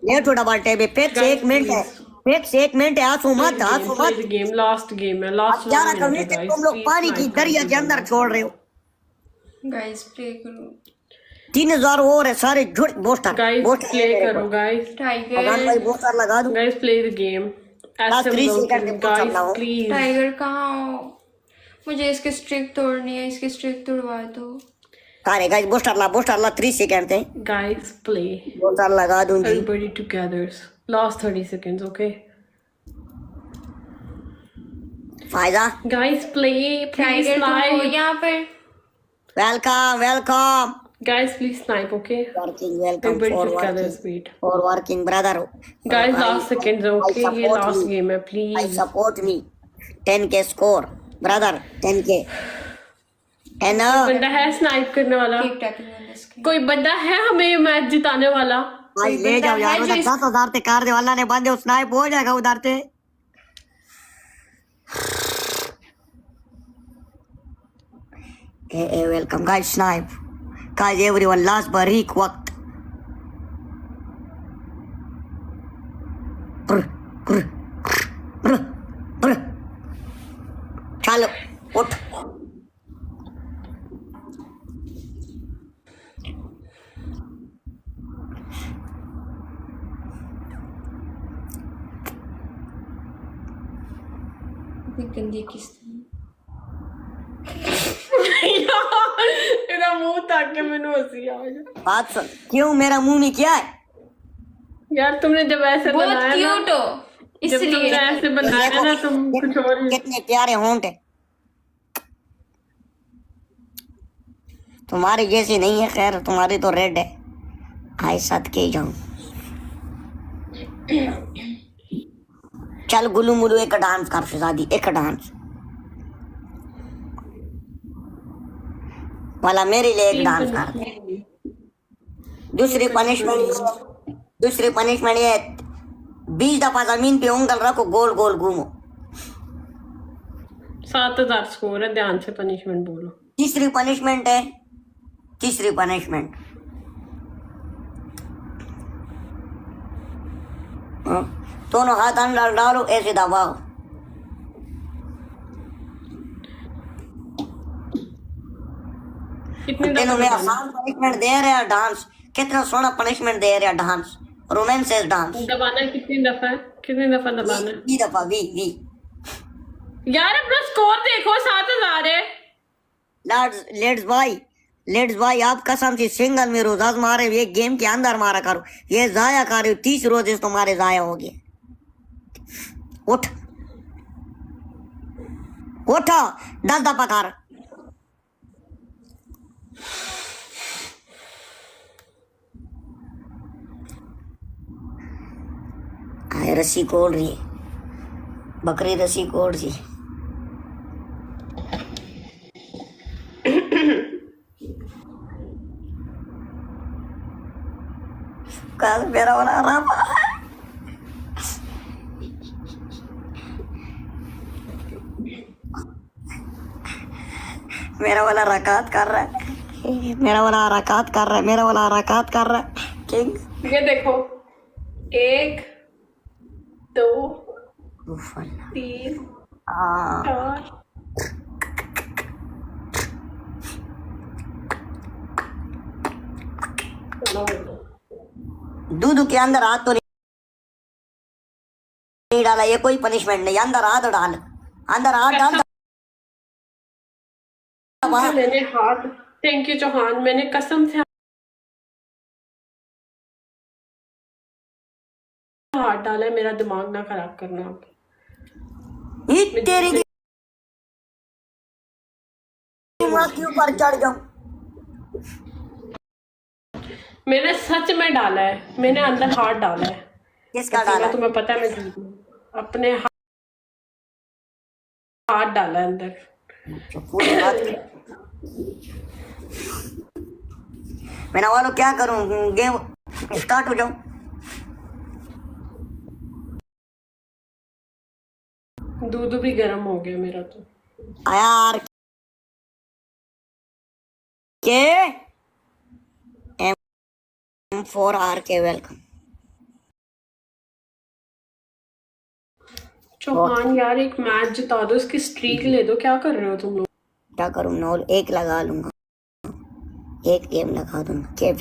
ये थोड़ा बाटे बे, पेट से 1 मिनट है, पेट से 1 मिनट है, आंसू मत, आंसू मत। गेम लास्ट गेम है, लास्ट 11 कम्युनिटी तुम लोग पानी की दरिया के अंदर छोड़ रहे हो। गाइस प्ले करो, 3,000 और है सारे झूठ बोस्टर, गाइस प्ले करो गाइस, भगवान भाई बोस्टर लगा दूं। Guys play the game, Last 3 second guys please. Tiger कहाँ हो, मुझे इसके स्ट्रिक तोड़नी है, इसकी स्ट्रिक तोड़वा दो। अरे गाइस बोस्टर ला 3 सेकंड थे, गाइस प्ले, बोस्टर लगा दूं जी। everybody together, last 30 seconds, okay फायदा guys play, please टाइगर तुम हो snipe, यहाँ पर। Welcome welcome, guys please snipe, okay working welcome everybody for together, working, sweet for working brother. guys last seconds, okay ये last game है, आई please support me, 10K score brother, 10K and बंदा है snipe करने वाला, Keep tapping on the screen। कोई बंदा है हमें मैच जिताने वाला। आज ले जाओ यार, उधर 10,000 ते कार दे वाला ने बंदे स्नाइप हो जाएगा उधर ते। Welcome guys, snipe guys, everyone last बारीक वक्त इतनी गंदी किस्त ਇਹਦਾ ਮੂੰਹ ਤੱਕ ਕੇ ਮੈਨੂੰ ਹੱਸੀ ਆ ਗਈ बात सुन, क्यों मेरा मुंह में क्या है? यार तुमने जब ऐसे बहुत बनाया ना क्यूट हो जब तुमने इसलिए ऐसे बनाया ना तुम कुछ और ही कितने प्यारे होंठ है। तुम्हारी जैसी नहीं है, खैर तुम्हारी तो रेड है। हाय सद के जाऊं, चल गुलू मुलू एक डांस कर शहजादी, एक डांस वाला मेरे लिए एक डांस कर दे। दूसरी पनिशमेंट ये 20 दफा जमीन पे उंगल रखो, गोल गोल घूमो। 7000 स्कोर है, ध्यान से पनिशमेंट बोलो। तीसरी पनिशमेंट है, तीसरी पनिशमेंट दोनों हाथ अंदर डालो, ऐसे दबाओ। कितनी तेनों दफा में दबाना? आसान पनिशमेंट दे रहे हैं डांस, कितना सोना पनिशमेंट दे रहे हैं डांस, रोमांसेस डांस। दबाना कितनी दफा है, कितनी दफा दबाना है? 20 दफा, 20 यार अपना स्कोर देखो, 7000 है। लेट्स भाई आप कसम से सिंगल में रोज मारे, ये गेम के अंदर मारा करो, ये जाया कर रहे हो। 30 रोजेस तुम्हारे जाया हो गए। उठ उठ 10 दफा कर। आए रस्सी कोड़ रही है, बकरी रस्सी कोड़ रही है। कल मेरा वाला आराम मेरा वाला रकात कर रहा है, मेरा वाला रकात कर रहा है, मेरा वाला रकात कर रहा है। किंग ये देखो, 1 2 उफ अल्लाह। 3 हाँ 4 दूध के अंदर हाथ तो नहीं डाला, ये कोई पनिशमेंट नहीं। अंदर हाथ डाल, अंदर हाथ डाल। मैंने हाथ, थैंक यू चौहान, मैंने कसम से हाथ डाला है। मेरा दिमाग ना खराब करना आप। तेरी दिमाग के ऊपर चढ़ जाऊं। मैंने सच में डाला है, मैंने अंदर हाथ डाला है। किसका डाला? तुम्हें पता है मैं झूठ नहीं, अपने हाथ डाला है अंदर। पूरी बात मैंने वालों क्या करूं, गेम स्टार्ट हो जाऊं। दूध भी गर्म हो गया मेरा तो। यार के M4R के वेलकम। चौहान यार एक मैच जिता दो, इसकी स्ट्रीक ले दो। क्या कर रहे हो तुम लोग? क्या करूं, नॉल एक लगा लूंगा, एक गेम लगा दूंगा। के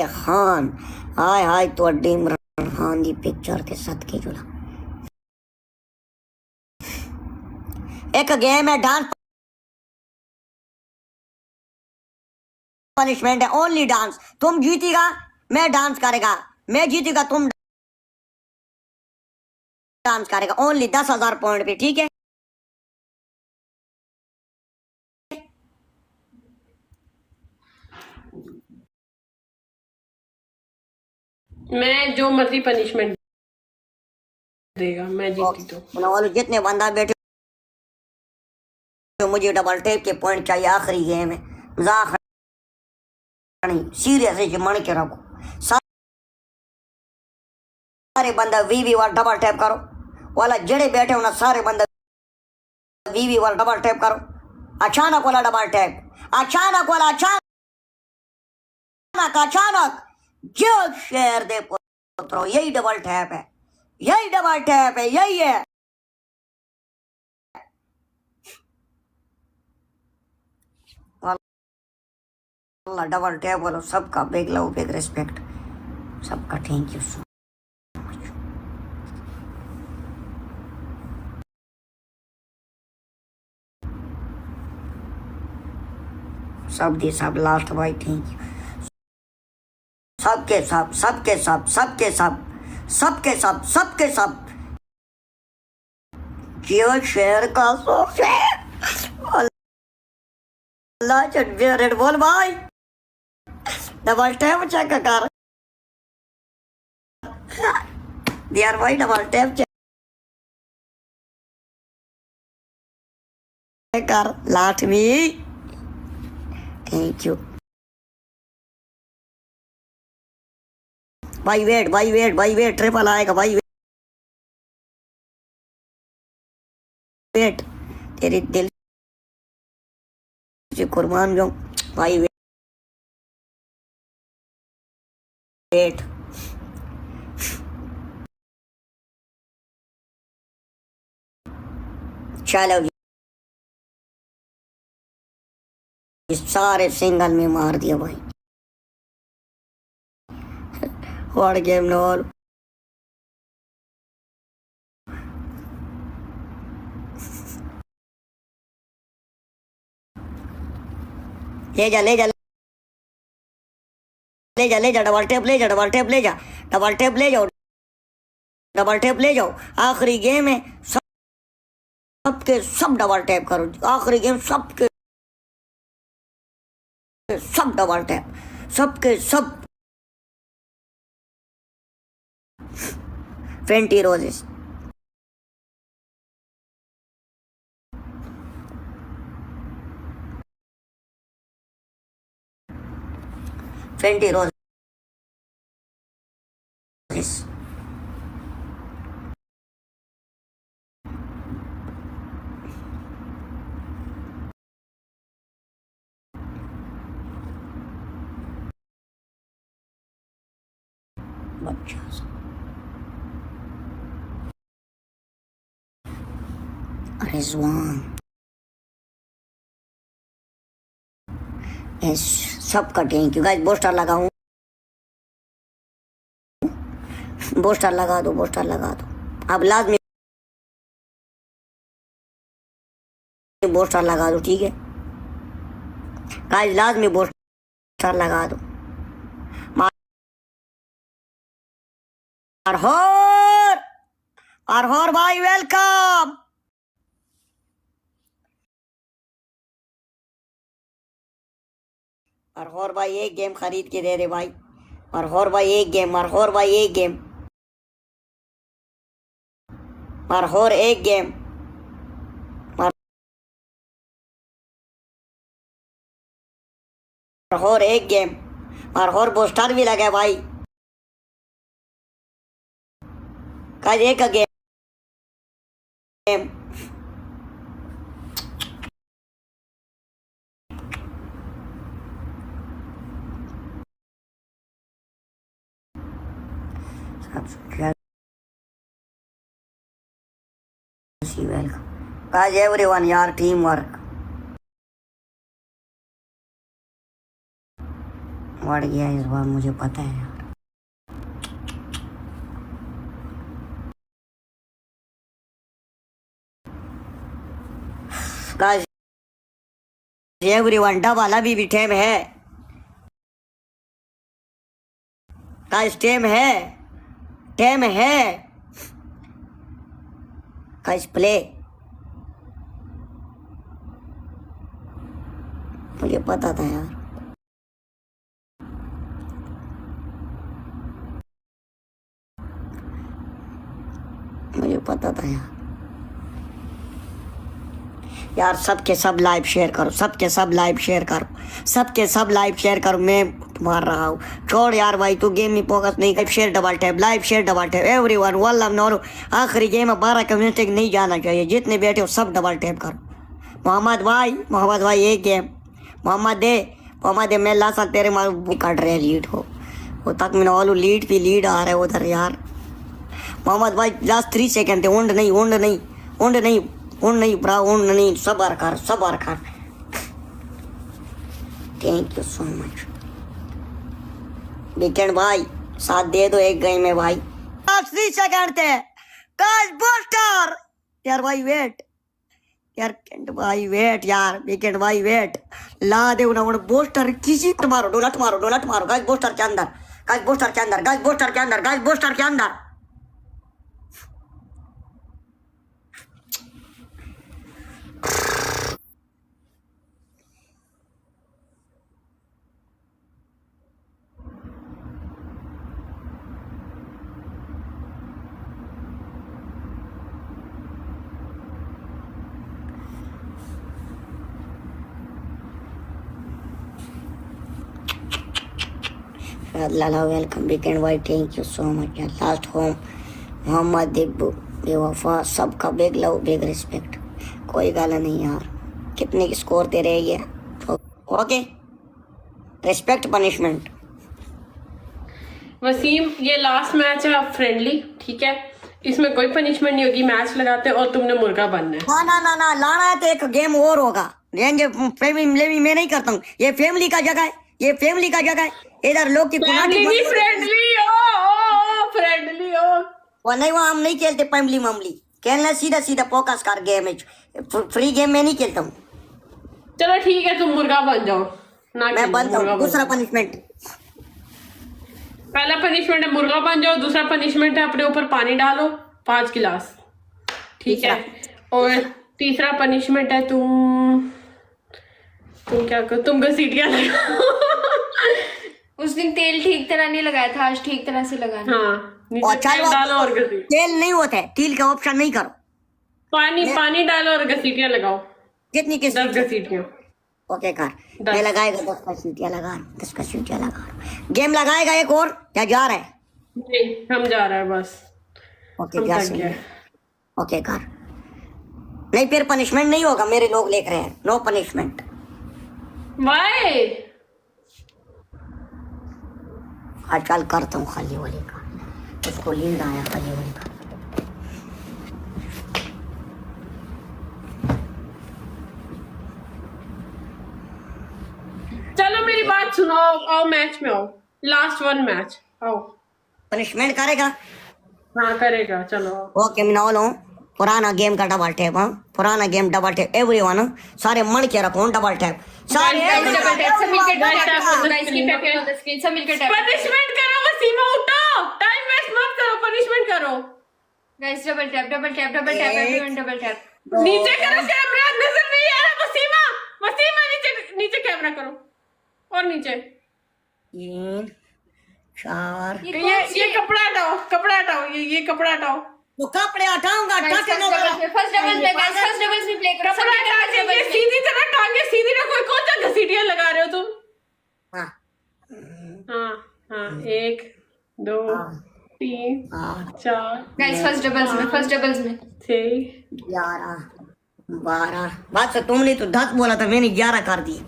खान हाय हाय तो इमरान खान की पिक्चर के साथ के जुड़ा एक गेम है, डांस पनिशमेंट है, ओनली डांस। तुम जीतेगा मैं डांस करेगा, मैं जीतेगा तुम डांस करेगा। ओनली 10,000 पॉइंट पे, ठीक है? मैं जो मर्जी पनिशमेंट देगा, मैं जीती तो। जितने बंदा बैठे तो मुझे डबल टेप के पॉइंट चाहिए। आखिरी गेम है, मजाक नहीं, सीरियस है, मन के रखो। सारे बंदा वी वाला डबल टैप करो, वाला जड़े बैठे हो ना, सारे बंदा वी वाला डबल टैप करो। अचानक वाला डबल टैप, अचानक वाला, अचानक जो शेर दे पुत्रो, यही डबल टैप है, यही डबल टैप है, यही है। अल्लाह डबल टैप बोलो। सबका बिग लव, बिग रिस्पेक्ट, सबका थैंक यू। सब दे सब लास्ट भाई थैंक यू सबके सब सबके सब सबके सब सबके सब सबके सब जियो शेयर का सो शेयर अल्लाह चट बोल भाई डबल टैप चेक कर यार भाई डबल टैप चेक कर लास्ट में थैंक यू भाई वेट भाई वेट भाई वेट ट्रिपल आएगा भाई वेट तेरे दिल से कुर्बान जाऊं भाई वेट चलो इस सारे सिंगल में मार दिया भाई व्हाट गेम नॉल ले जा ले जा ले जा ले जा डबल टैप ले जा डबल टैप ले जा डबल टैप ले जाओ डबल टैप ले जाओ आखिरी गेम है सबके सब डबल टैप करो आखिरी गेम सबके सब डबल टैप सबके सब 20 roses 20 roses बच्चा रिजवान सबका थैंक यू गाइस बूस्टर लगाऊं बूस्टर लगा दो बूस्टर लगा दो अब लाजमी बूस्टर लगा दो ठीक है गाइस लाजमी बूस्टर लगा दो अरहोर भाई वेलकम अरहोर भाई एक गेम खरीद के दे रहे भाई अरहोर भाई एक गेम अरहोर भाई एक गेम अरहोर एक गेम अरहोर एक गेम अरहोर बूस्टर भी लगे भाई कल एक गेम guys everyone यार टीम वर्क बढ़ गया इस बार मुझे पता है यार guys everyone डबल अभी भी टेम है guys टेम है guys प्ले मुझे पता था यार मुझे पता था यार सबके सब लाइव शेयर करो सबके सब लाइव शेयर करो सबके सब लाइव शेयर करो मैं मार रहा हूँ छोड़ यार भाई तू गेम में फोकस नहीं कर share double tap live share double tap everyone Vallabh noro आखिरी गेम में 12 कम्युनिटी नहीं जाना चाहिए जितने बैठे हो सब डबल टैप करो मोहम्मद भाई एक गेम मोहम्मद दे मैं लासा तेरे मार काट रहे लीड हो वो तक मैंने वालू लीड पे लीड आ रहा है उधर यार मोहम्मद भाई लास्ट 3 सेकंड थे उंड नहीं ब्रा उंड नहीं सबर कर thank you so much weekend भाई साथ दे दो एक गेम में भाई 3 सेकंड थे गाइस बूस्टर यार भाई वेट यार केंट भाई वेट यार, वीकेंड भाई वेट, ला दे ना वो पोस्टर किसी मारो, डोलट मारो गाइस, पोस्टर के अंदर, गाइस पोस्टर के अंदर, गाइस पोस्टर के अंदर, गाइस पोस्टर के अंदर। लाला वेलकम वीकेंड भाई, थैंक यू सो मच यार। लास्ट होम मोहम्मद दिब्बू बेवफा, सबका बिग लव बिग रिस्पेक्ट, कोई गाला नहीं यार। कितने की स्कोर दे रहे ये? Okay, respect punishment. वसीम ये लास्ट मैच है, फ्रेंडली, ठीक है, इसमें कोई पनिशमेंट नहीं होगी, मैच लगाते और तुमने मुर्गा बनना है। ना लाना है तो एक गेम और होगा। फैमिली में नहीं करता हूँ, ये फैमिली का जगह है, ये फैमिली का जगह है। इधर लोग की फ्रेंडली हो वो नहीं, वो हम नहीं खेलते फैमिली मामली, खेलना सीधा सीधा फोकस कर गेम में, फ्री गेम में नहीं खेलता हूँ। चलो ठीक है, तुम मुर्गा बन जाओ ना, मैं बनता हूँ। दूसरा पनिशमेंट, पहला पनिशमेंट है मुर्गा बन जाओ, दूसरा पनिशमेंट है अपने ऊपर पानी डालो 5 गिलास, ठीक है, और तीसरा पनिशमेंट है तुम क्या करो, तुम घसीटियां लगाओ। उस दिन तेल ठीक तरह नहीं लगाया था, आज ठीक तरह से लगाना। हाँ, नीचे तेल डालो और घसीट, तेल नहीं होता है, तेल का ऑप्शन नहीं करो, पानी डालो और घसीटियां लगाओ। कितनी 10 घसीटियां। ओके कर, मैं लगाएगा 10 का सीटियां लगा, 10 का सीटियां लगा। गेम लगाएगा एक और या जा रहा है? नहीं, हम जा रहा है बस। ओके जा सही है। ओके कर, नहीं फिर पनिशमेंट नहीं होगा, मेरे लोग लिख रहे हैं नो पनिशमेंट। वाई आजकल करता हूँ खाली वाली का, उसको नींद आया खाली वाली का। चलो मेरी बात सुनो, आओ मैच में आओ, लास्ट 1 मैच आओ। पनिशमेंट करेगा? हाँ करेगा, चलो। ओके मैं नॉल हूँ। पुराना गेम का डबल टैप, हाँ पुराना गेम डबल टैप, एवरीवन सारे मण के रखो डबल टैप, सारे पनिशमेंट करो वसीमा, उठो, टाइम वेस्ट मत करो, पनिशमेंट करो guys. Double tap everyone, double tap. नीचे करो, कैमरा नजर नहीं आ रहा। वसीमा नीचे कैमरा करो, और नीचे 3 4। ये कपड़ा हटाओ, ये कपड़ा हटाओ। तो कपड़े हटाऊंगा, फर्स्ट डबल्स में गाइस, फर्स्ट डबल्स में प्ले करो। कपड़ा हटा के ये सीधी तरह टांगे सीधी रखो, कौन सा घसीटियां लगा रहे हो तुम? हाँ हाँ 1 2 3 4 गाइस, फर्स्ट डबल्स में 6 11 12। बात से तुमने तो 10 बोला था, मैंने 11 कर दिए।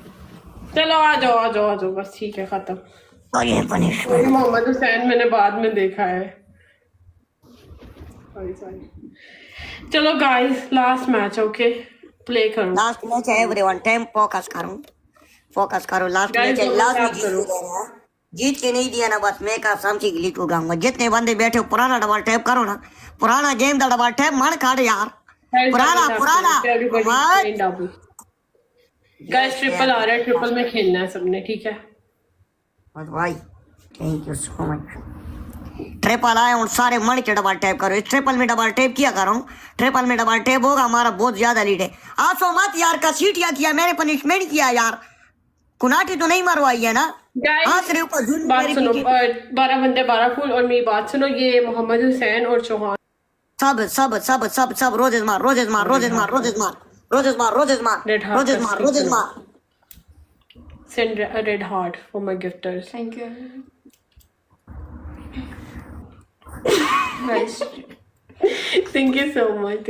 चलो आ जाओ, बस ठीक है, खत्म। तो ये पनिशमेंट मोहम्मद हुसैन मैंने बाद में देखा है। सॉरी। चलो guys, last match, okay, play करो। लास्ट मैच है एवरीवन, टाइम फोकस करो। लास्ट मैच है, लास्ट में जीत के नहीं दिया ना, बस मैं का समझी गिली को गाऊंगा। जितने बंदे बैठे हो, पुराना डबल टैप करो ना, पुराना गेम का डबल टैप मन काट यार, पुराना गाइस ट्रिपल आ रहा है, ट्रिपल में खेलना है सबने, ठीक है भाई। Thank you so much. Triple आए और सारे मण के डबल टैप करो, इस ट्रिपल में डबल टैप किया करो, ट्रिपल में डबल टैप होगा, हमारा बहुत ज्यादा लीड है। आसो मत यार, का सीटिया किया मैंने, पनिशमेंट किया यार, कुनाटी तो नहीं मरवाई है ना। बात सुनो, 12 बंदे 12 फूल, और मेरी बात सुनो, ये मोहम्मद हुसैन और चौहान सब रोजेज मार। send a red heart for my gifters. Thank you guys. Thank you so much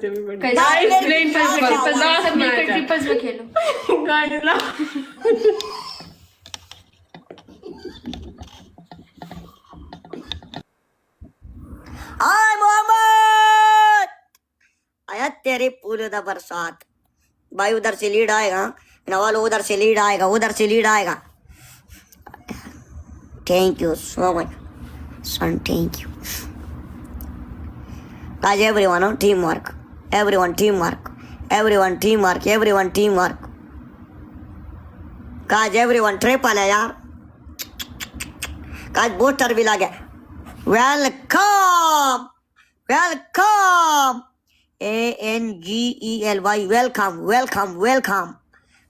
everybody. Guys, Guys, playing for last सब मिलकर match. ट्रिपल्स में खेलो। Guys, हाय मोहम्मद, आया तेरे पूरे दा बरसात भाई। उधर से लीड आएगा नवाल, उधर से लीड आएगा। Thank you so much son, thank you guys. Everyone team work, everyone team work cause everyone triple है यार काज पोस्टर भी लगे वेलकम ANGELY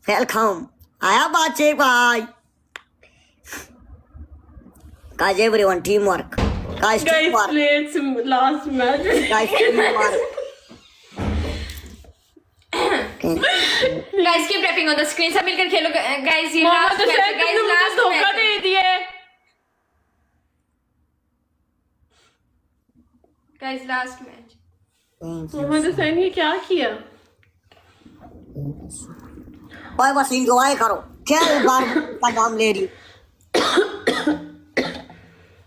वेलकम आया बात है भाई cause everyone team work cause team Guys, let's last match. Guys keep rapping on the screen, सब मिलकर खेलो गाइस। ये मोहम्मद लास्ट मैच है हुसैन गाइस, तुमने मुझे लास्ट धोखा मैच दे दिए। Guys, last match. Mohammad Hussain ने क्या किया? भाई बस एंजॉय करो क्या बार का नाम ले रही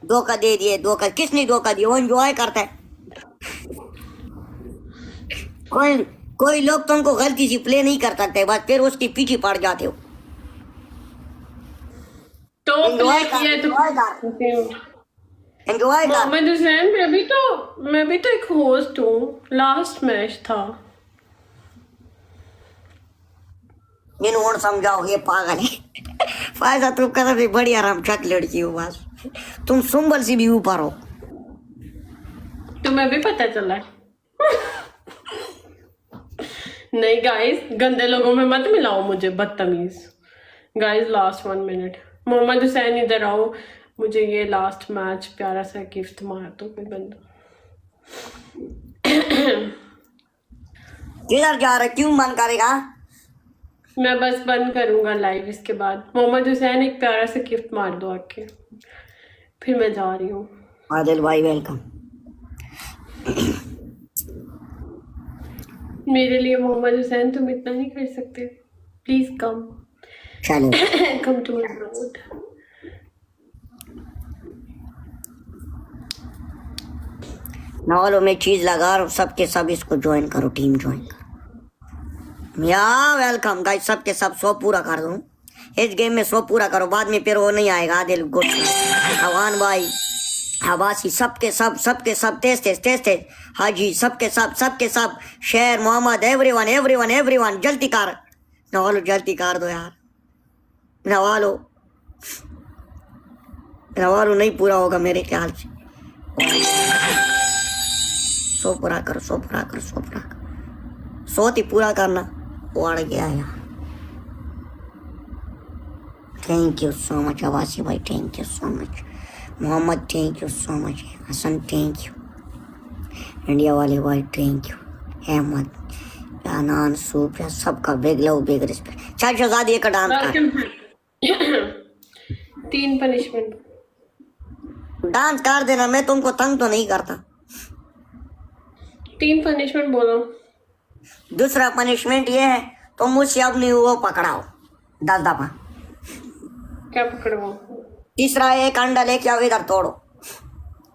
धोखा दे दिए धोखा किसने धोखा दिया वो एंजॉय करता है कोई लोग तुमको गलती से प्ले नहीं कर सकते बस फिर उसके पीछे पड़ जाते हो तो एंजॉय play किया तो एंजॉय कर मोहम्मद हुसैन मैं भी तो एक होस्ट हूँ। लास्ट मैच था। मैंने और समझाओ ये पागल है फायदा तुम कदम से बड़ी आराम चक लड़की हो बस तुम सुंबल से भी ऊपर हो तुम्हें भी पता चला है? नहीं गाइस, गंदे लोगों में मत मिलाओ मुझे, बदतमीज। Guys last 1 minute, Mohammad Hussain इधर आओ, मुझे ये लास्ट मैच प्यारा सा गिफ्ट मार दो कोई बंदा। किधर जा रहे क्यों मन करेगा मैं बस बंद करूंगा लाइव इसके बाद। मोहम्मद हुसैन एक प्यारा सा गिफ्ट मार दो आके, फिर मैं जा रही हूँ। आदिल भाई वेलकम मेरे लिए मोहम्मद हुसैन तुम इतना नहीं कर सकते, प्लीज कम चलो कम टू माय रोड। नॉलो में चीज लगा और सबके सब इसको ज्वाइन करो टीम ज्वाइन करो या वेलकम गाइस सबके सब 100 पूरा कर दो इस गेम में 100 पूरा करो बाद में फिर वो नहीं आएगा आदिल गुड हवान भाई हवासी सबके सब तेज हाजी सबके सब शेर मोहम्मद एवरीवन जल्दी कर नवालो जल्दी कर दो यार नवालो नहीं पूरा होगा मेरे ख्याल से 100 पूरा करो 100 ही पूरा करना वो अड़ गया यार थैंक यू सो मच अवासी भाई thank you so much Mohammad thank you so much Hasan thank you India वाले भाई थैंक यू अहमद अनान सूप सबका बिग लव बिग रिस्पेक्ट चल शहजादी का डांस कर 3 पनिशमेंट डांस कर देना मैं तुमको तंग तो नहीं करता 3 पनिशमेंट बोलो। दूसरा पनिशमेंट ये है तुम मुझसे अपनी वो पकड़ाओ 10 दफा क्या पकड़ो? तीसरा एक अंडा लेके आओ इधर तोड़ो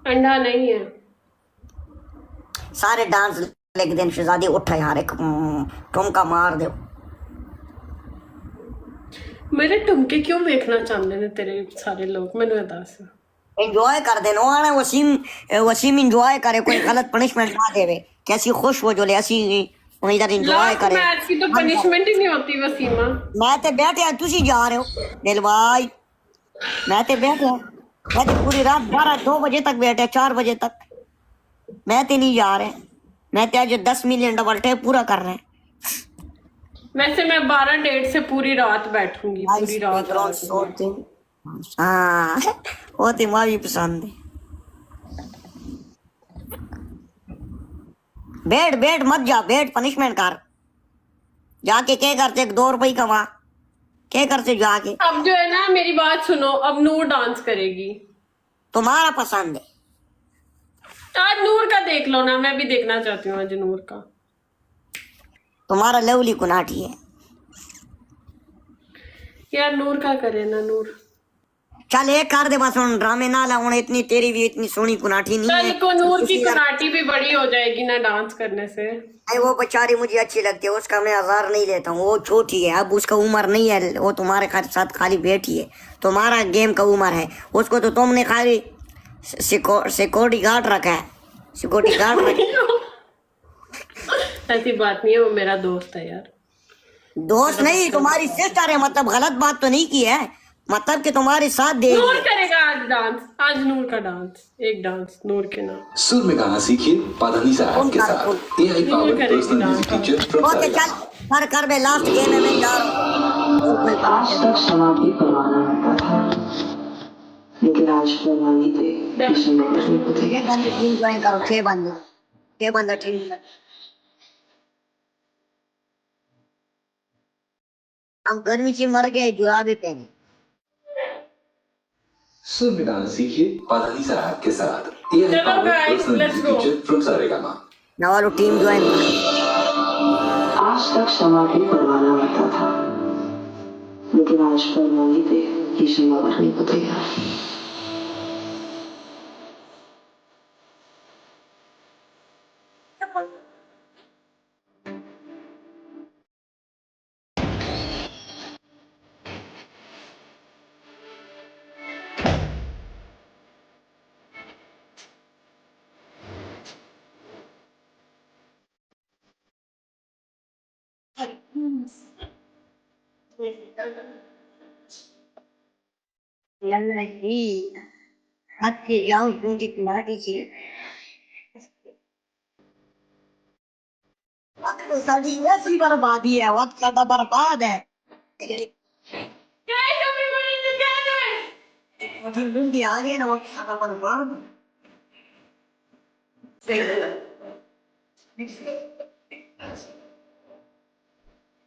अंडा नहीं है। सारे डांस लेके दिन शहजादी उठ यार एक ठुमका मार दो मेरे टुमके क्यों देखना चाहते हैं तेरे सारे लोग, मैंने दस एंजॉय कर देना आना वसीम एंजॉय करे कोई गलत पनिशमेंट ना देवे कैसी खुश हो जो ले ऐसी वो इधर एंजॉय लास्ट करे मैच की तो पनिशमेंट ही नहीं होती वसीमा। मैं ते बैठे तुसी जा रहे हो दिल भाई मैं ते बैठे मैं ते पूरी रात 2 बजे तक बैठे 4 बजे तक मैं ते नहीं जा रहे मैं ते आज 10 मिलियन डबल टैप पूरा कर रहे हैं वैसे मैं 12 डेट से पूरी रात बैठूंगी, पूरी रात। हाँ वो तो माँ भी पसंद है बैठ मत जा बैठ पनिशमेंट कर जाके क्या करते 2 रुपए कमा क्या करते जाके अब जो है ना मेरी बात सुनो, अब नूर डांस करेगी। तुम्हारा पसंद है आज नूर का देख लो ना, मैं भी देखना चाहती हूँ आज नूर का। तुम्हारा लवली कुनाठी है यार नूर का करे ना नूर। चल एक कर दे बस ड्रामे ना लाऊं इतनी तेरी भी इतनी सोनी कुनाठी नहीं कल है को नूर की कुनाटी भी बड़ी हो जाएगी ना डांस करने से। अरे वो बेचारी मुझे अच्छी लगती है उसका मैं 1000 नहीं लेता हूँ वो छोटी है अब उसका उम्र नहीं है वो तुम्हारे साथ खाली बैठी है तुम्हारा गेम का उम्र है उसको तो तुमने खाली सिक्योरिटी गार्ड रखा है सिक्योरिटी गार्ड रखा ऐसी बात नहीं है, वो मेरा दोस्त है यार। दोस्त नहीं, तुम्हारी सिस्टर है, मतलब गलत बात तो नहीं की है, मतलब कि तुम्हारे साथ दे नूर करेगा आज डांस, आज नूर का डांस, एक डांस नूर के नाम। सुर में गाना सीखिए पाधानीसा ऐप के साथ। AI powered personal music teacher from okay चल कर बे, लास्ट गेम है, मैं जा रहा हूँ। आज तक समाधि परवाना रहता था, लेकिन आज परवानी पे किसी ने नहीं पुतेगा। टीम ज्वाइन करो, 6 बंदा टीम में। हम गर्मी से मर गए, जुआ देते हैं। सुर में गाना सीखिए पाधानीसा ऐप के साथ। AI चलो powered guys, personal let's music go. Teacher from Saregama. नवालो टीम ज्वाइन करो। आज तक समाधि परवाना रहता था, लेकिन आज परवानी पे किसी ने नहीं पुतेगा। अच्छी जाऊं तुम कितना कीजिए। वक्त तो सारी ऐसी बर्बादी है, वक्त सारा बर्बाद है। Guys, everybody together. जिंदगी आ गई ना, वक्त सारा बर्बाद।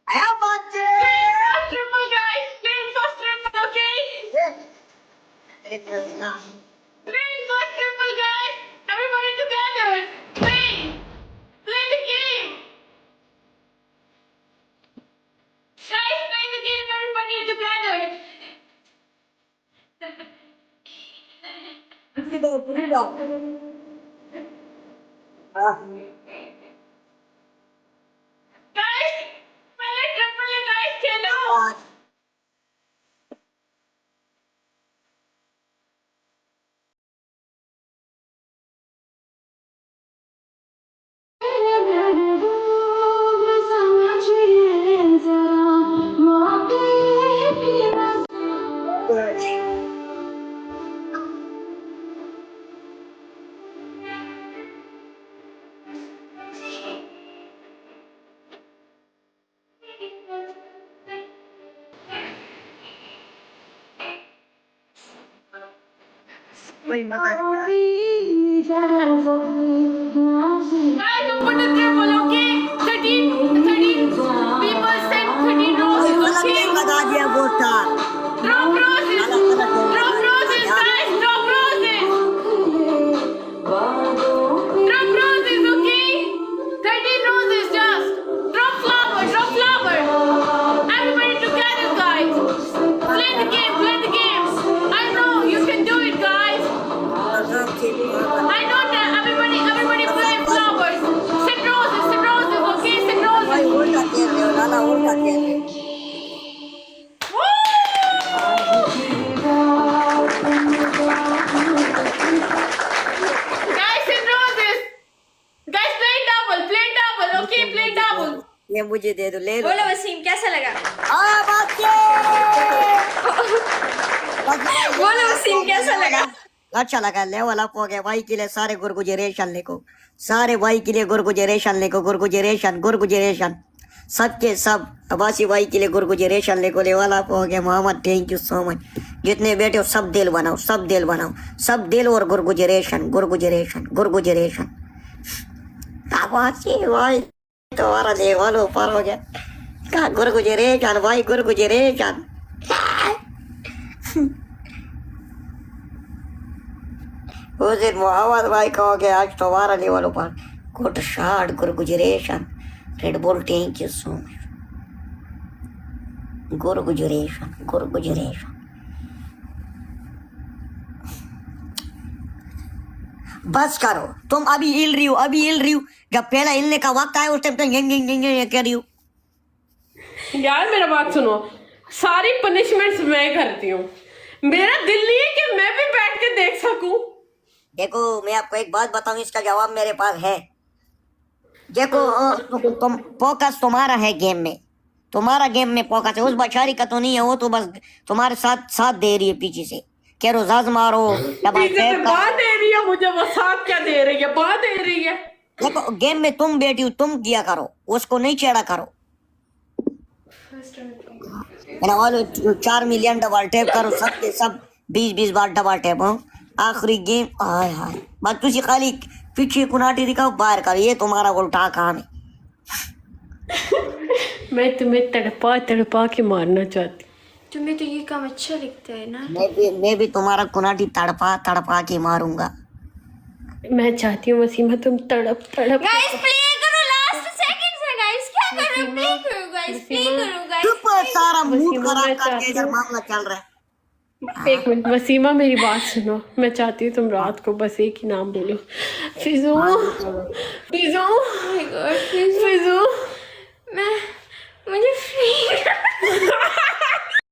आया बच्चे। First triple, guys. Playing first triple, okay? Playing first triple, guys. Everybody together. Play. Play the game. Guys, play the game. Everybody together. Guys, पहले triple है, guys. Khelo. Guys, open the triple, okay? 13 people sent 13 roses, okay? लगा दिया गोटा। Drop roses. Drop roses, guys. Drop roses. Drop roses, okay? 13 roses just. Drop flower, drop flower. Everybody together, guys. Play the game, play the game. I know you can do it, guys. I know that everybody play flowers. Send roses, okay? Send roses. उल्टा खेल रहे हो, लाला उल्टा खेल रहे हो। Woo! Guys, send roses. Guys, play double, okay? Play double. ये मुझे दे दो, ले लो। बोलो वसीम, कैसा लगा? बोलो वसीम, कैसा लगा? अच्छा लगा, लेवल अप हो गया भाई के लिए। सारे गुरगुजरेशन लिखो, सारे भाई के लिए गुरगुजरेशन लिखो, गुरगुजरेशन सबके सब अब्बासी भाई के लिए गुरगुजरेशन लिखो। लेवल अप हो गया Mohammad, thank you so much. जितने बैठे हो सब दिल बनाओ, सब दिल और गुरगुजरेशन। अब्बासी भाई तुम्हारा लेवल ऊपर हो गया। का गुरगुजरेशन भाई, गुरगुजरेशन। उस दिन मोहम्मद भाई का हो गया, आज तुम्हारा लेवल ऊपर। गुड शॉट, गुरगुजरेशन। Red Bull, thank you so much. गुरगुजरेशन। बस करो तुम, अभी हिल रही हो। जब पहला हिलने का वक्त आया उस टाइम तो ये कह रही हो। यार मेरा बात सुनो, सारी पनिशमेंट्स मैं करती हूँ। मेरा दिल नहीं है कि मैं भी बैठ के देख सकूं। देखो मैं आपको एक बात बताऊं, इसका जवाब मेरे पास है। देखो तुम फोकस तुम्हारा है गेम में, तुम्हारा गेम में फोकस है, उस बेचारी का तो नहीं है। वो तो बस तुम्हारे साथ साथ दे रही है पीछे से, कह रो जाज मारो डबल पीछे से टैप बात दे रही है मुझे, वो साथ क्या दे रही है, बात दे रही है। देखो गेम में तुम बैठी हो, तुम किया करो, उसको नहीं छेड़ा करो। मेरा वाले 4 मिलियन डबल टैप करो, सब के सब 20-20 बार डबल टैप हो। आखिरी गेम हाय हाय, बस तुझे खाली पीछे कुनाटी दिखाओ, बाहर करो, ये तुम्हारा उल्टा काम है। मैं तुम्हें तड़पा तड़पा के मारना चाहती। तुम्हें तो ये काम अच्छा लगता है ना। मैं भी तुम्हारा कुनाटी तड़पा तड़पा के मारूंगा। मैं चाहती हूँ वसीमा तुम तड़प तड़प। गाइस प्ले करो, लास्ट सेकंड्स है गाइस, क्या कर रहे हो? प्ले करो गाइस, प्ले करो गाइस। चुप, सारा मूड वसीमा, खराब मैं करके चाहती इधर हूँ- मामला चल रहा है। एक मिनट वसीमा, मेरी बात सुनो। मैं चाहती हूँ तुम रात को बस एक ही नाम बोलो, फिजू फिजू फिजू।